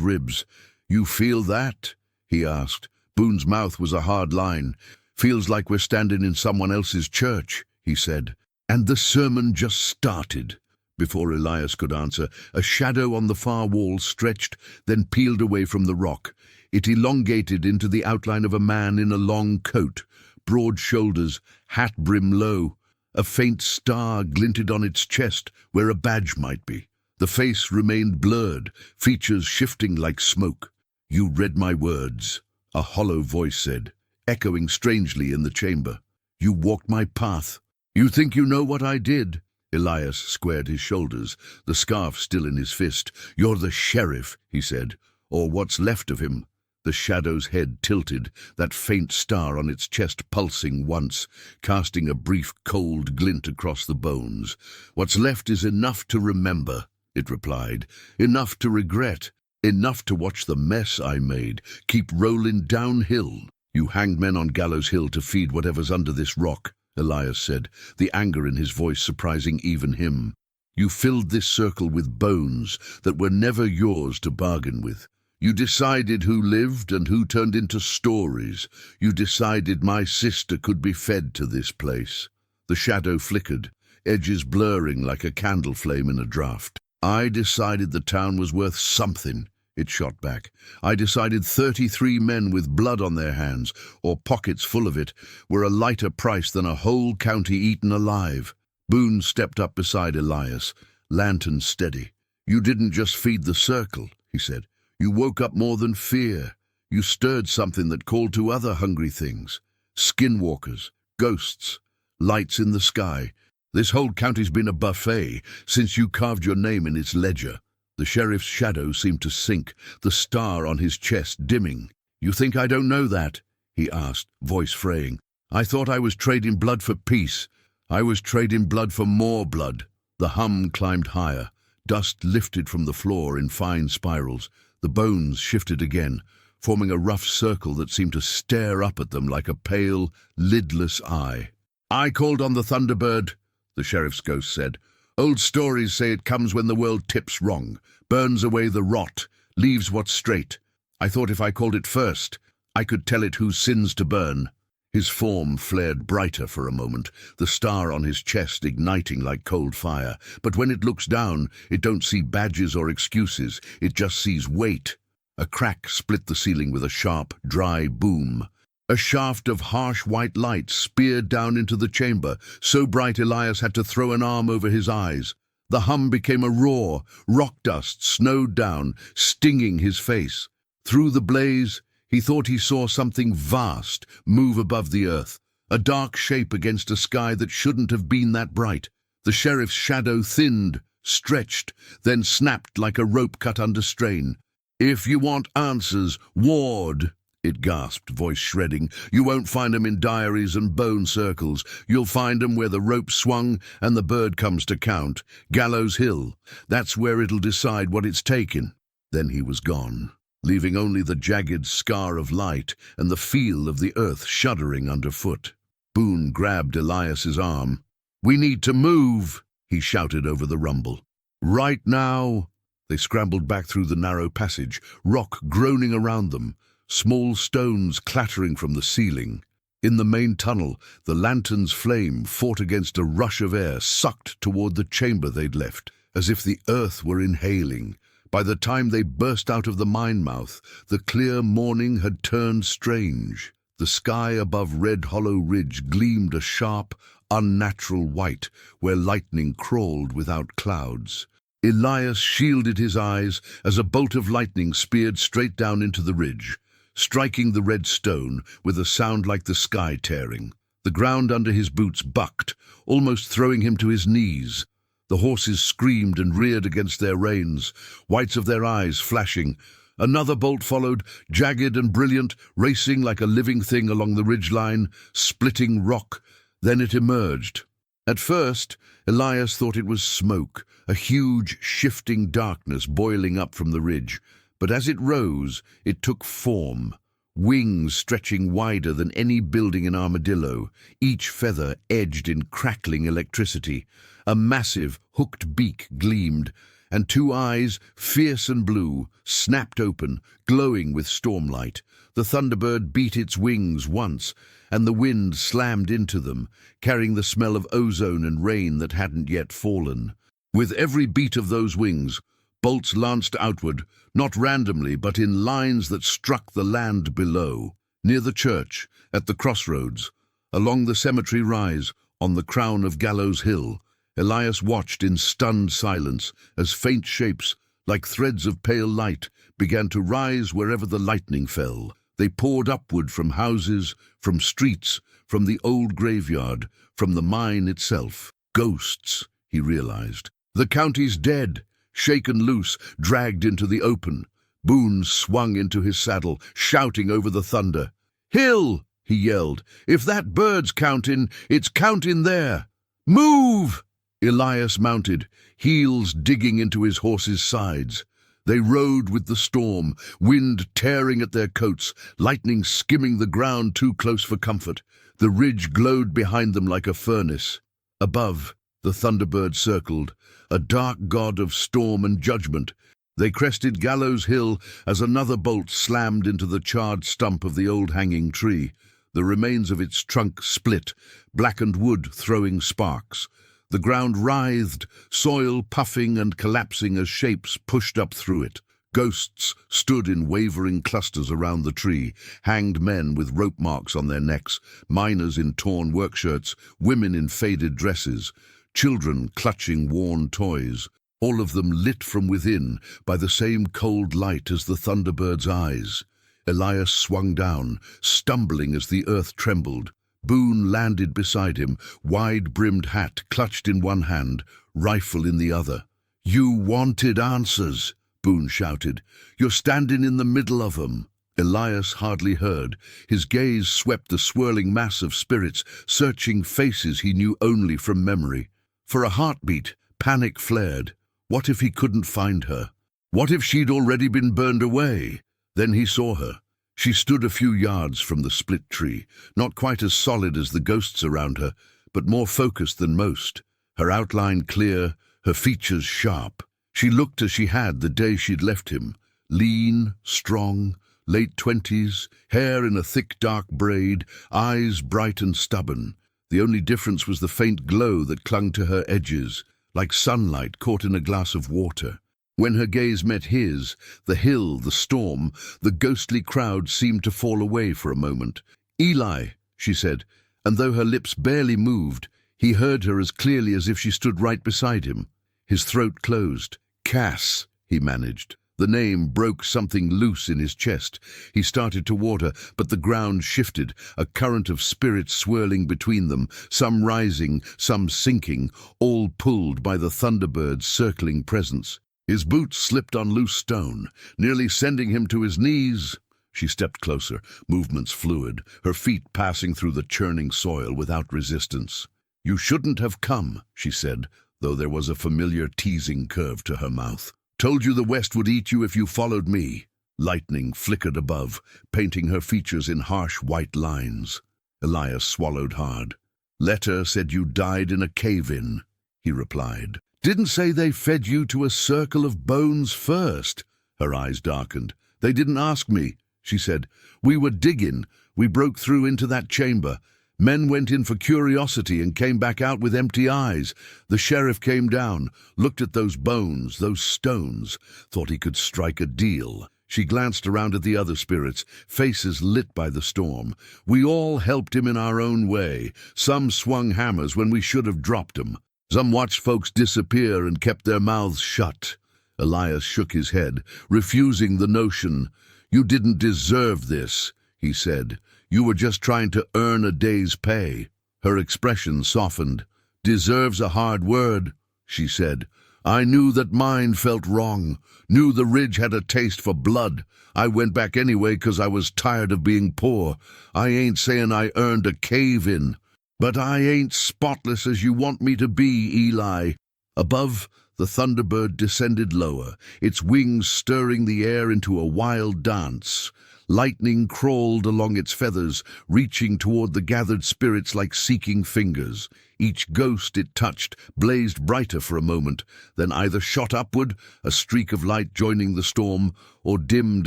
Speaker 1: ribs. "You feel that?" he asked. Boone's mouth was a hard line. "Feels like we're standing in someone else's church," he said. "And the sermon just started." Before Elias could answer, a shadow on the far wall stretched, then peeled away from the rock. It elongated into the outline of a man in a long coat, broad shoulders, hat brim low. A faint star glinted on its chest where a badge might be. The face remained blurred, features shifting like smoke. "You read my words," a hollow voice said, echoing strangely in the chamber. "You walked my path. You think you know what I did?" Elias squared his shoulders, the scarf still in his fist. "You're the sheriff," he said, "or what's left of him." The shadow's head tilted, that faint star on its chest pulsing once, casting a brief cold glint across the bones. "What's left is enough to remember," it replied, "enough to regret, enough to watch the mess I made keep rolling downhill." "You hanged men on Gallows Hill to feed whatever's under this rock," Elias said, the anger in his voice surprising even him. "You filled this circle with bones that were never yours to bargain with. You decided who lived and who turned into stories. You decided my sister could be fed to this place." The shadow flickered, edges blurring like a candle flame in a draught. "I decided the town was worth something," it shot back. "I decided 33 men with blood on their hands, or pockets full of it, were a lighter price than a whole county eaten alive." Boone stepped up beside Elias, lantern steady. "You didn't just feed the circle," he said. "You woke up more than fear. You stirred something that called to other hungry things. Skinwalkers, ghosts, lights in the sky. This whole county's been a buffet since you carved your name in its ledger." The sheriff's shadow seemed to sink, the star on his chest dimming. "You think I don't know that?" he asked, voice fraying. "I thought I was trading blood for peace. I was trading blood for more blood." The hum climbed higher. Dust lifted from the floor in fine spirals. The bones shifted again, forming a rough circle that seemed to stare up at them like a pale, lidless eye. "I called on the Thunderbird," the sheriff's ghost said. "Old stories say it comes when the world tips wrong, burns away the rot, leaves what's straight. I thought if I called it first, I could tell it whose sins to burn." His form flared brighter for a moment, the star on his chest igniting like cold fire. But when it looks down, it don't see badges or excuses, it just sees weight. A crack split the ceiling with a sharp, dry boom. A shaft of harsh white light speared down into the chamber, so bright Elias had to throw an arm over his eyes. The hum became a roar, rock dust snowed down, stinging his face. Through the blaze, he thought he saw something vast move above the earth, a dark shape against a sky that shouldn't have been that bright. The sheriff's shadow thinned, stretched, then snapped like a rope cut under strain. "If you want answers, Ward," it gasped, voice shredding. "You won't find 'em in diaries and bone circles. You'll find 'em where the rope swung and the bird comes to count. Gallows Hill. That's where it'll decide what it's taken." Then he was gone, leaving only the jagged scar of light and the feel of the earth shuddering underfoot. Boone grabbed Elias's arm. "We need to move," he shouted over the rumble. "Right now." They scrambled back through the narrow passage, rock groaning around them, small stones clattering from the ceiling. In the main tunnel, the lantern's flame fought against a rush of air sucked toward the chamber they'd left, as if the earth were inhaling. By the time they burst out of the mine mouth, the clear morning had turned strange. The sky above Red Hollow Ridge gleamed a sharp, unnatural white, where lightning crawled without clouds. Elias shielded his eyes as a bolt of lightning speared straight down into the ridge, striking the red stone with a sound like the sky tearing. The ground under his boots bucked, almost throwing him to his knees. The horses screamed and reared against their reins, whites of their eyes flashing. Another bolt followed, jagged and brilliant, racing like a living thing along the ridgeline, splitting rock. Then it emerged. At first, Elias thought it was smoke, a huge, shifting darkness boiling up from the ridge. But as it rose, it took form. Wings stretching wider than any building in Armadillo, each feather edged in crackling electricity. A massive, hooked beak gleamed, and two eyes, fierce and blue, snapped open, glowing with stormlight. The thunderbird beat its wings once, and the wind slammed into them, carrying the smell of ozone and rain that hadn't yet fallen. With every beat of those wings, bolts lanced outward, not randomly, but in lines that struck the land below. Near the church, at the crossroads, along the cemetery rise, on the crown of Gallows Hill, Elias watched in stunned silence as faint shapes, like threads of pale light, began to rise wherever the lightning fell. They poured upward from houses, from streets, from the old graveyard, from the mine itself. Ghosts, he realized. The county's dead, shaken loose, dragged into the open. Boone swung into his saddle, shouting over the thunder. "Hill!" he yelled. "If that bird's counting, it's counting there. Move!" Elias mounted, heels digging into his horse's sides. They rode with the storm, wind tearing at their coats, lightning skimming the ground too close for comfort. The ridge glowed behind them like a furnace. Above, the thunderbird circled, a dark god of storm and judgment. They crested Gallows Hill as another bolt slammed into the charred stump of the old hanging tree. The remains of its trunk split, blackened wood throwing sparks. The ground writhed, soil puffing and collapsing as shapes pushed up through it. Ghosts stood in wavering clusters around the tree, hanged men with rope marks on their necks, miners in torn workshirts, women in faded dresses, children clutching worn toys, all of them lit from within by the same cold light as the thunderbird's eyes. Elias swung down, stumbling as the earth trembled. Boone landed beside him, wide-brimmed hat clutched in one hand, rifle in the other. "You wanted answers," Boone shouted. "You're standing in the middle of 'em." Elias hardly heard. His gaze swept the swirling mass of spirits, searching faces he knew only from memory. For a heartbeat, panic flared. What if he couldn't find her? What if she'd already been burned away? Then he saw her. She stood a few yards from the split tree, not quite as solid as the ghosts around her, but more focused than most. Her outline clear, her features sharp. She looked as she had the day she'd left him. Lean, strong, late 20s, hair in a thick dark braid, eyes bright and stubborn. The only difference was the faint glow that clung to her edges, like sunlight caught in a glass of water. When her gaze met his, the hill, the storm, the ghostly crowd seemed to fall away for a moment. "Eli," she said, and though her lips barely moved, he heard her as clearly as if she stood right beside him. His throat closed. "Cass," he managed. The name broke something loose in his chest. He started toward her, but the ground shifted, a current of spirits swirling between them, some rising, some sinking, all pulled by the thunderbird's circling presence. His boots slipped on loose stone, nearly sending him to his knees. She stepped closer, movements fluid, her feet passing through the churning soil without resistance. "You shouldn't have come," she said, though there was a familiar teasing curve to her mouth. "Told you the West would eat you if you followed me." Lightning flickered above, painting her features in harsh white lines. Elias swallowed hard. "Letter said you died in a cave-in," he replied. "Didn't say they fed you to a circle of bones first." Her eyes darkened. "They didn't ask me," she said. "We were digging. We broke through into that chamber. Men went in for curiosity and came back out with empty eyes. The sheriff came down, looked at those bones, those stones, thought he could strike a deal." She glanced around at the other spirits, faces lit by the storm. "We all helped him in our own way. Some swung hammers when we should have dropped 'em. Some watched folks disappear and kept their mouths shut." Elias shook his head, refusing the notion. "You didn't deserve this," he said. "You were just trying to earn a day's pay." Her expression softened. "Deserves a hard word." she said. "I knew that mine felt wrong, knew the ridge had a taste for blood. I went back anyway 'cause I was tired of being poor. I ain't saying I earned a cave-in, but I ain't spotless as you want me to be, Eli." Above, the thunderbird descended lower, its wings stirring the air into a wild dance. Lightning crawled along its feathers, reaching toward the gathered spirits like seeking fingers. Each ghost it touched blazed brighter for a moment, then either shot upward, a streak of light joining the storm, or dimmed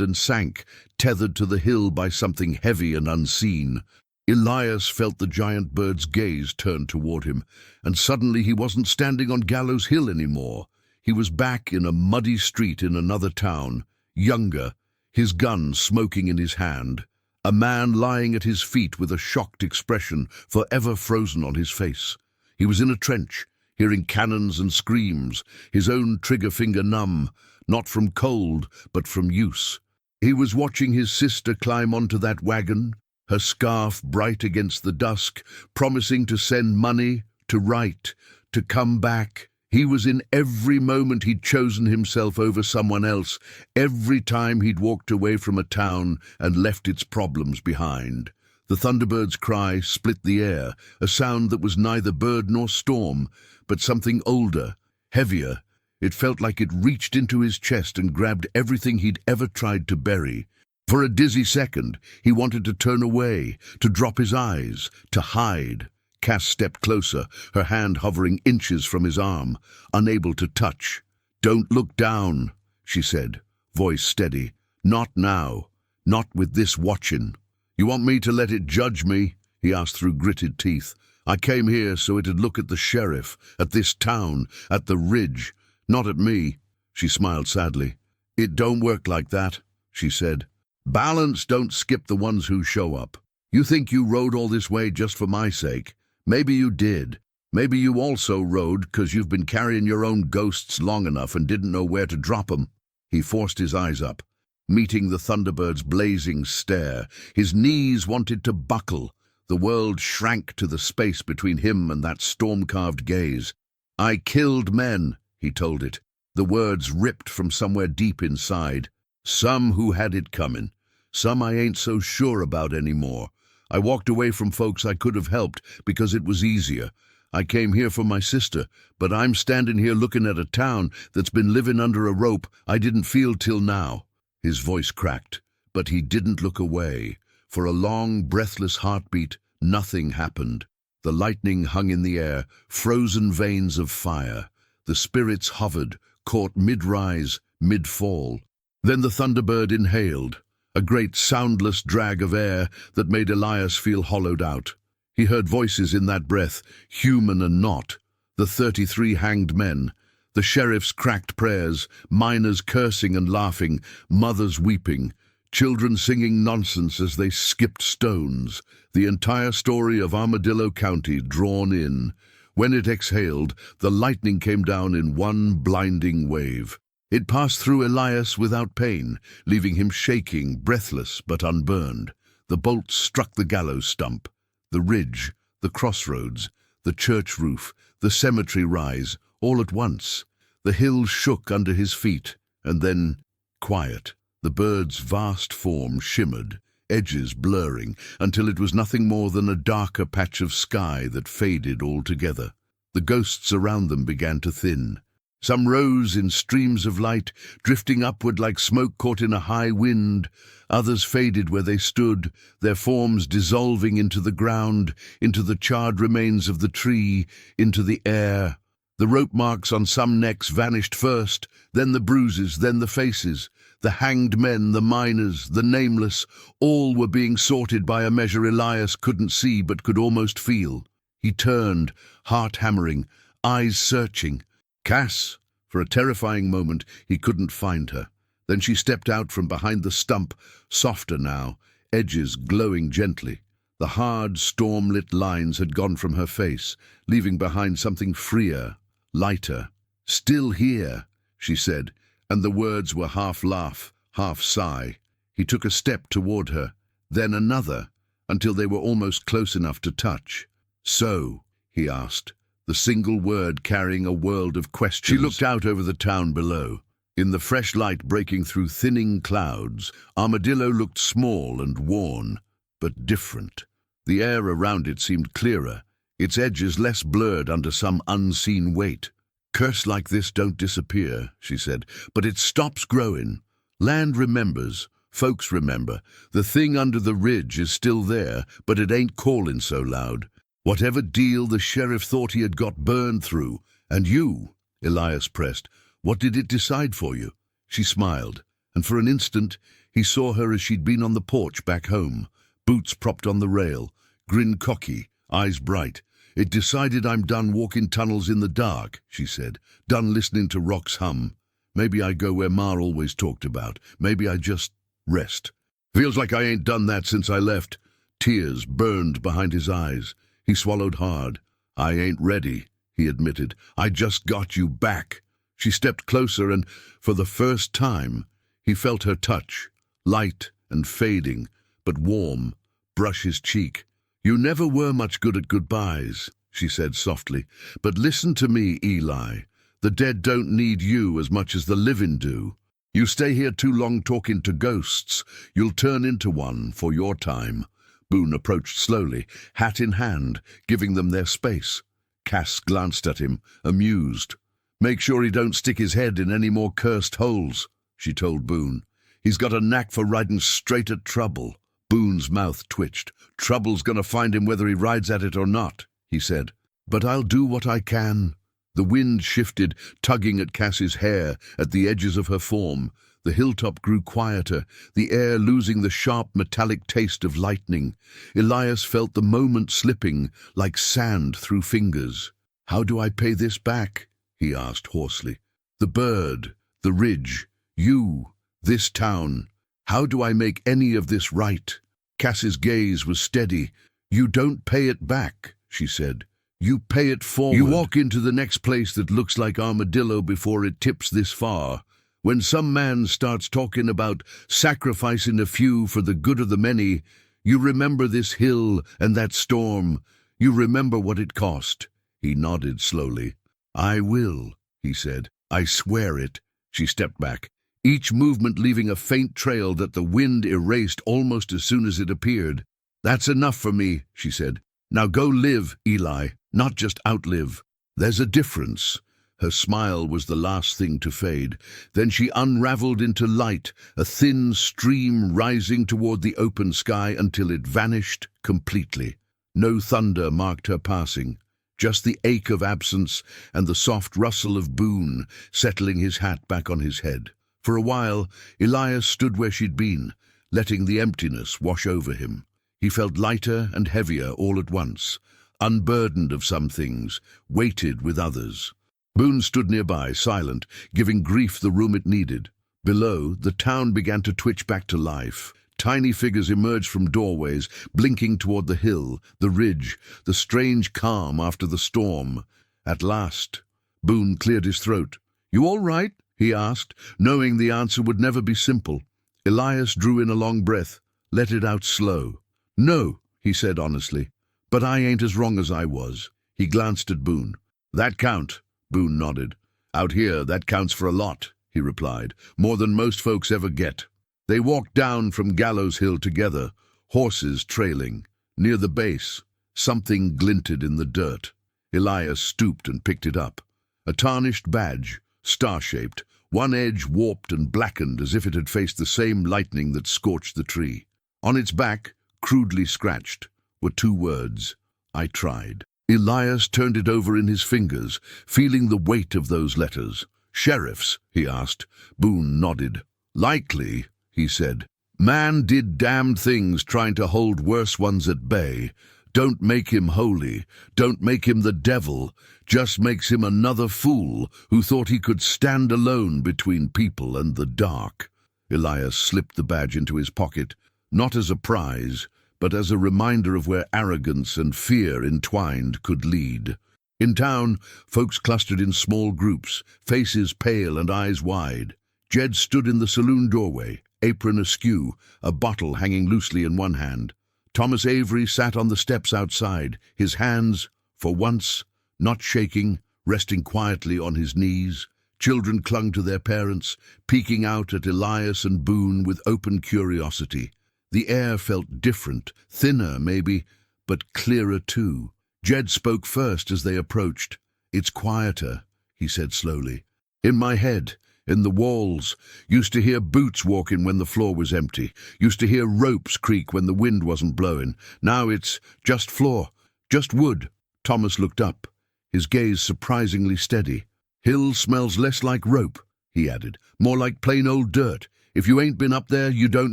Speaker 1: and sank, tethered to the hill by something heavy and unseen. Elias felt the giant bird's gaze turn toward him, and suddenly he wasn't standing on Gallows Hill anymore. He was back in a muddy street in another town, younger, his gun smoking in his hand, a man lying at his feet with a shocked expression forever frozen on his face. He was in a trench, hearing cannons and screams, his own trigger finger numb, not from cold, but from use. He was watching his sister climb onto that wagon, her scarf bright against the dusk, promising to send money, to write, to come back. He was in every moment he'd chosen himself over someone else, every time he'd walked away from a town and left its problems behind. The thunderbird's cry split the air, a sound that was neither bird nor storm, but something older, heavier. It felt like it reached into his chest and grabbed everything he'd ever tried to bury. For a dizzy second, he wanted to turn away, to drop his eyes, to hide. Cass stepped closer, her hand hovering inches from his arm, unable to touch. "Don't look down," she said, voice steady. "Not now. Not with this watching." "You want me to let it judge me?" he asked through gritted teeth. "I came here so it'd look at the sheriff, at this town, at the ridge, not at me." She smiled sadly. "It don't work like that," she said. "Balance don't skip the ones who show up. You think you rode all this way just for my sake? Maybe you did. Maybe you also rode 'cause you've been carrying your own ghosts long enough and didn't know where to drop 'em." He forced his eyes up, meeting the thunderbird's blazing stare. His knees wanted to buckle. The world shrank to the space between him and that storm-carved gaze. "I killed men," he told it, the words ripped from somewhere deep inside. "Some who had it coming. Some I ain't so sure about anymore. I walked away from folks I could have helped because it was easier. I came here for my sister, but I'm standing here looking at a town that's been living under a rope I didn't feel till now." His voice cracked, but he didn't look away. For a long, breathless heartbeat, nothing happened. The lightning hung in the air, frozen veins of fire. The spirits hovered, caught mid-rise, mid-fall. Then the thunderbird inhaled, a great soundless drag of air that made Elias feel hollowed out. He heard voices in that breath, human and not. The 33 hanged men, the sheriff's cracked prayers, miners cursing and laughing, mothers weeping, children singing nonsense as they skipped stones. The entire story of Armadillo County drawn in. When it exhaled, the lightning came down in one blinding wave. It passed through Elias without pain, leaving him shaking, breathless but unburned. The bolt struck the gallows stump, the ridge, the crossroads, the church roof, the cemetery rise, all at once. The hill shook under his feet, and then quiet. The bird's vast form shimmered, edges blurring, until it was nothing more than a darker patch of sky that faded altogether. The ghosts around them began to thin. Some rose in streams of light, drifting upward like smoke caught in a high wind. Others faded where they stood, their forms dissolving into the ground, into the charred remains of the tree, into the air. The rope marks on some necks vanished first, then the bruises, then the faces. The hanged men, the miners, the nameless, all were being sorted by a measure Elias couldn't see but could almost feel. He turned, heart hammering, eyes searching. Cass! For a terrifying moment, he couldn't find her. Then she stepped out from behind the stump, softer now, edges glowing gently. The hard, storm-lit lines had gone from her face, leaving behind something freer, lighter. "Still here," she said, and the words were half laugh, half sigh. He took a step toward her, then another, until they were almost close enough to touch. "So," he asked, the single word carrying a world of questions. She looked out over the town below. In the fresh light breaking through thinning clouds, Armadillo looked small and worn, but different. The air around it seemed clearer, its edges less blurred under some unseen weight. "Curse like this don't disappear," she said, "but it stops growing. Land remembers, folks remember. The thing under the ridge is still there, but it ain't calling so loud. Whatever deal the sheriff thought he had got burned through. And you," Elias pressed, "what did it decide for you?" She smiled, and for an instant he saw her as she'd been on the porch back home, boots propped on the rail, grin cocky, eyes bright. "It decided I'm done walking tunnels in the dark," she said, "done listening to rocks hum. Maybe I go where Ma always talked about. Maybe I just rest. Feels like I ain't done that since I left." Tears burned behind his eyes. He swallowed hard. "I ain't ready," he admitted. "I just got you back." She stepped closer and, for the first time, he felt her touch, light and fading, but warm, brush his cheek. "You never were much good at goodbyes," she said softly. "But listen to me, Eli. The dead don't need you as much as the living do. You stay here too long talking to ghosts, you'll turn into one for your time." Boone approached slowly, hat in hand, giving them their space. Cass glanced at him, amused. "Make sure he don't stick his head in any more cursed holes," she told Boone. "He's got a knack for riding straight at trouble." Boone's mouth twitched. "Trouble's gonna find him whether he rides at it or not," he said. "But I'll do what I can." The wind shifted, tugging at Cass's hair, at the edges of her form. The hilltop grew quieter, the air losing the sharp metallic taste of lightning. Elias felt the moment slipping, like sand through fingers. "How do I pay this back?" he asked hoarsely. "The bird, the ridge, you, this town. How do I make any of this right?" Cass's gaze was steady. "You don't pay it back," she said. "You pay it forward. You walk into the next place that looks like Armadillo before it tips this far. When some man starts talking about sacrificing a few for the good of the many, you remember this hill and that storm. You remember what it cost." He nodded slowly. "I will," he said. "I swear it." She stepped back, each movement leaving a faint trail that the wind erased almost as soon as it appeared. "That's enough for me," she said. "Now go live, Eli, not just outlive. There's a difference." Her smile was the last thing to fade. Then she unraveled into light, a thin stream rising toward the open sky until it vanished completely. No thunder marked her passing, just the ache of absence and the soft rustle of Boone settling his hat back on his head. For a while, Elias stood where she'd been, letting the emptiness wash over him. He felt lighter and heavier all at once, unburdened of some things, weighted with others. Boone stood nearby, silent, giving grief the room it needed. Below, the town began to twitch back to life. Tiny figures emerged from doorways, blinking toward the hill, the ridge, the strange calm after the storm. At last, Boone cleared his throat. "You all right?" he asked, knowing the answer would never be simple. Elias drew in a long breath, let it out slow. "No," he said honestly, "but I ain't as wrong as I was." He glanced at Boone. "That count?" Boone nodded. "Out here, that counts for a lot," he replied, "more than most folks ever get." They walked down from Gallows Hill together, horses trailing. Near the base, something glinted in the dirt. Elias stooped and picked it up. A tarnished badge, star-shaped, one edge warped and blackened as if it had faced the same lightning that scorched the tree. On its back, crudely scratched, were two words, "I tried." Elias turned it over in his fingers, feeling the weight of those letters. "Sheriff's?" he asked. Boone nodded. "Likely," he said. "Man did damned things trying to hold worse ones at bay. Don't make him holy, don't make him the devil, just makes him another fool who thought he could stand alone between people and the dark." Elias slipped the badge into his pocket, not as a prize, but as a reminder of where arrogance and fear entwined could lead. In town, folks clustered in small groups, faces pale and eyes wide. Jed stood in the saloon doorway, apron askew, a bottle hanging loosely in one hand. Thomas Avery sat on the steps outside, his hands, for once, not shaking, resting quietly on his knees. Children clung to their parents, peeking out at Elias and Boone with open curiosity. The air felt different, thinner maybe, but clearer too. Jed spoke first as they approached. "It's quieter," he said slowly. "In my head, in the walls. Used to hear boots walking when the floor was empty. Used to hear ropes creak when the wind wasn't blowing. Now it's just floor, just wood." Thomas looked up, his gaze surprisingly steady. "Hill smells less like rope," he added, "more like plain old dirt. If you ain't been up there, you don't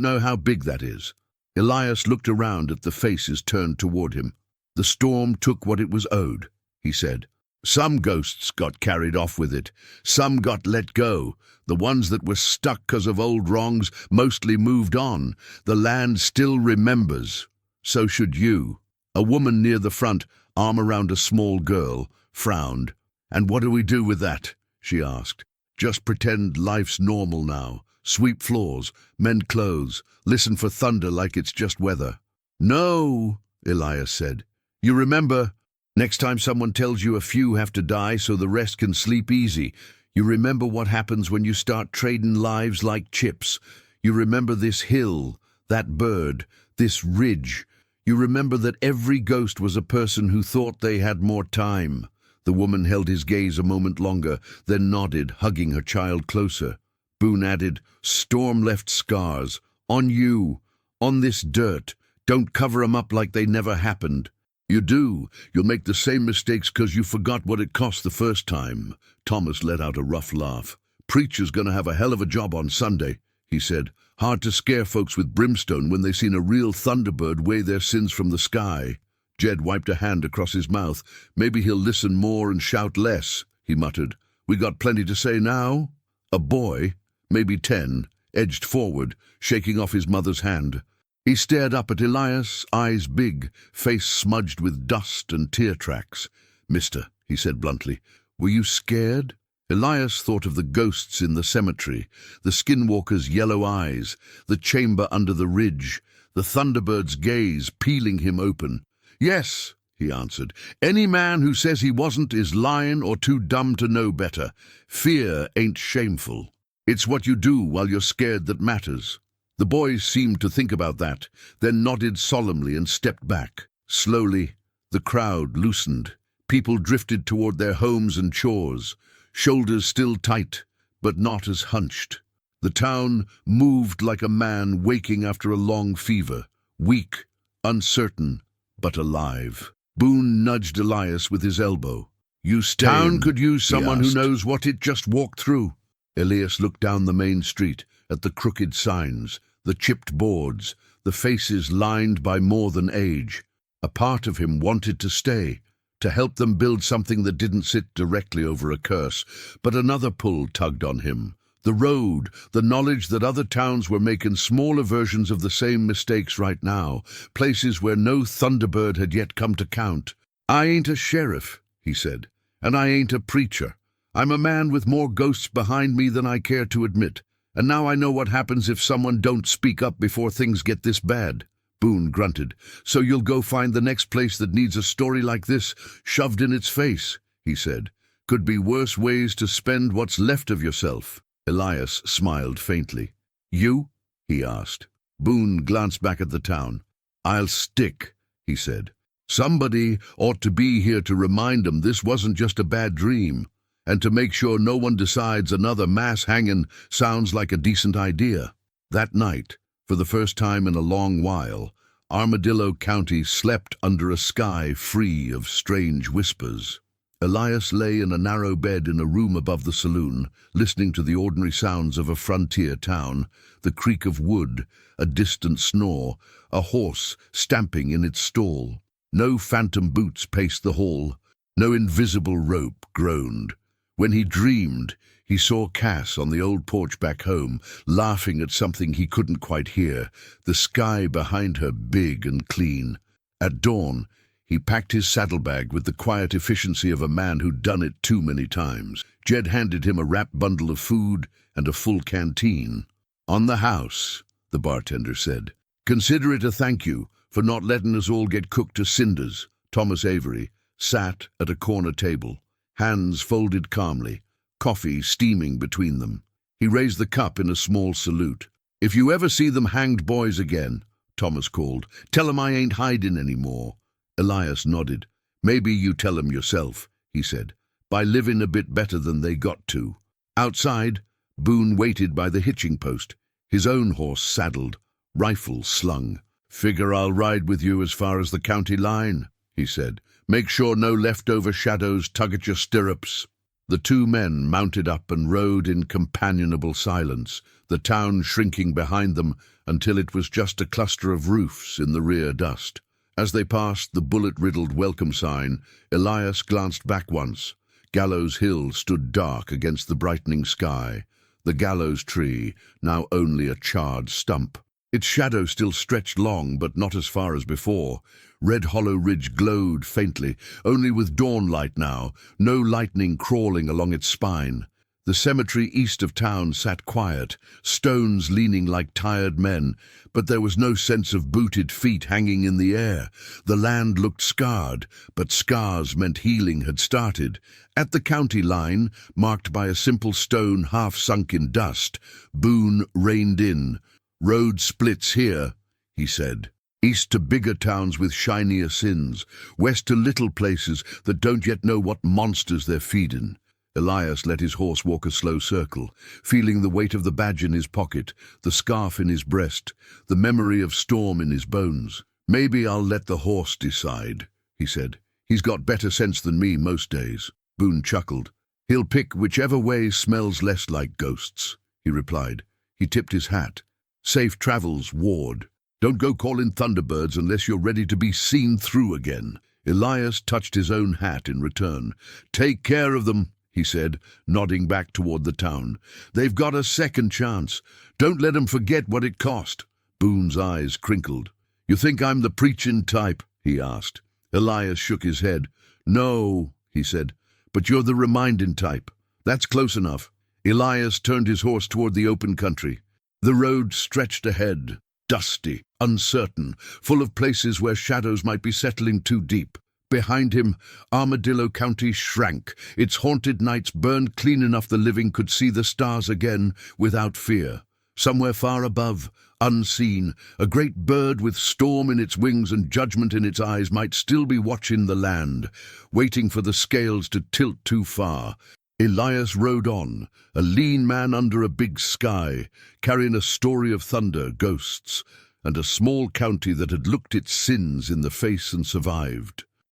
Speaker 1: know how big that is." Elias looked around at the faces turned toward him. "The storm took what it was owed," he said. "Some ghosts got carried off with it. Some got let go. The ones that were stuck 'cause of old wrongs mostly moved on. The land still remembers. So should you." A woman near the front, arm around a small girl, frowned. "And what do we do with that?" she asked. "Just pretend life's normal now. Sweep floors, mend clothes, listen for thunder like it's just weather." "No," Elias said. "You remember, next time someone tells you a few have to die so the rest can sleep easy, you remember what happens when you start trading lives like chips. You remember this hill, that bird, this ridge. You remember that every ghost was a person who thought they had more time." The woman held his gaze a moment longer, then nodded, hugging her child closer. Boone added, "Storm left scars. On you. On this dirt. Don't cover 'em up like they never happened. You do, you'll make the same mistakes 'cause you forgot what it cost the first time." Thomas let out a rough laugh. "Preacher's gonna have a hell of a job on Sunday," he said. "Hard to scare folks with brimstone when they seen a real thunderbird weigh their sins from the sky." Jed wiped a hand across his mouth. "Maybe he'll listen more and shout less," he muttered. "We got plenty to say now." A boy, maybe 10, edged forward, shaking off his mother's hand. He stared up at Elias, eyes big, face smudged with dust and tear tracks. "Mister," he said bluntly, "were you scared?" Elias thought of the ghosts in the cemetery, the skinwalker's yellow eyes, the chamber under the ridge, the thunderbird's gaze peeling him open. "Yes," he answered. "Any man who says he wasn't is lying or too dumb to know better. Fear ain't shameful. It's what you do while you're scared that matters." The boys seemed to think about that, then nodded solemnly and stepped back. Slowly, the crowd loosened. People drifted toward their homes and chores, shoulders still tight, but not as hunched. The town moved like a man waking after a long fever, weak, uncertain, but alive. Boone nudged Elias with his elbow. "You stay Town in," could use someone who knows what it just walked through." Elias looked down the main street, at the crooked signs, the chipped boards, the faces lined by more than age. A part of him wanted to stay, to help them build something that didn't sit directly over a curse, but another pull tugged on him. The road, the knowledge that other towns were making smaller versions of the same mistakes right now, places where no Thunderbird had yet come to count. "I ain't a sheriff," he said, "and I ain't a preacher. I'm a man with more ghosts behind me than I care to admit, and now I know what happens if someone don't speak up before things get this bad." Boone grunted. "So you'll go find the next place that needs a story like this shoved in its face," he said. "Could be worse ways to spend what's left of yourself." Elias smiled faintly. "You?" he asked. Boone glanced back at the town. "I'll stick," he said. "Somebody ought to be here to remind them this wasn't just a bad dream, and to make sure no one decides another mass hanging sounds like a decent idea." That night, for the first time in a long while, Armadillo County slept under a sky free of strange whispers. Elias lay in a narrow bed in a room above the saloon, listening to the ordinary sounds of a frontier town, the creak of wood, a distant snore, a horse stamping in its stall. No phantom boots paced the hall, no invisible rope groaned. When he dreamed, he saw Cass on the old porch back home, laughing at something he couldn't quite hear, the sky behind her big and clean. At dawn, he packed his saddlebag with the quiet efficiency of a man who'd done it too many times. Jed handed him a wrapped bundle of food and a full canteen. "On the house," the bartender said. "Consider it a thank you for not letting us all get cooked to cinders. Thomas Avery, sat at a corner table, hands folded calmly, coffee steaming between them. He raised the cup in a small salute. "If you ever see them hanged boys again," Thomas called, "tell 'em I ain't hiding any more." Elias nodded. "Maybe you tell 'em yourself," he said, "by living a bit better than they got to." Outside, Boone waited by the hitching post, his own horse saddled, rifle slung. "Figure I'll ride with you as far as the county line," he said. "Make sure no leftover shadows tug at your stirrups." The two men mounted up and rode in companionable silence, the town shrinking behind them until it was just a cluster of roofs in the rear dust. As they passed the bullet-riddled welcome sign, Elias glanced back once. Gallows Hill stood dark against the brightening sky, the gallows tree now only a charred stump. Its shadow still stretched long, but not as far as before. Red Hollow Ridge glowed faintly, only with dawnlight now, no lightning crawling along its spine. The cemetery east of town sat quiet, stones leaning like tired men, but there was no sense of booted feet hanging in the air. The land looked scarred, but scars meant healing had started. At the county line, marked by a simple stone half sunk in dust, Boone reined in. "Road splits here," he said. "East to bigger towns with shinier sins, west to little places that don't yet know what monsters they're feeding." Elias let his horse walk a slow circle, feeling the weight of the badge in his pocket, the scarf in his breast, the memory of storm in his bones. "Maybe I'll let the horse decide," he said. "He's got better sense than me most days." Boone chuckled. "He'll pick whichever way smells less like ghosts," he replied. He tipped his hat. "Safe travels, Ward. Don't go calling thunderbirds unless you're ready to be seen through again." Elias touched his own hat in return. "Take care of them," he said, nodding back toward the town. "They've got a second chance. Don't let 'em forget what it cost." Boone's eyes crinkled. "You think I'm the preaching type?" he asked. Elias shook his head. "No," he said, "but you're the reminding type. That's close enough." Elias turned his horse toward the open country. The road stretched ahead, dusty, uncertain, full of places where shadows might be settling too deep. Behind him, Armadillo County shrank. Its haunted nights burned clean enough the living could see the stars again without fear. Somewhere far above, unseen, a great bird with storm in its wings and judgment in its eyes might still be watching the land, waiting for the scales to tilt too far. Elias rode on, a lean man under a big sky, carrying a story of thunder, ghosts, and a small county that had looked its sins in the face and survived.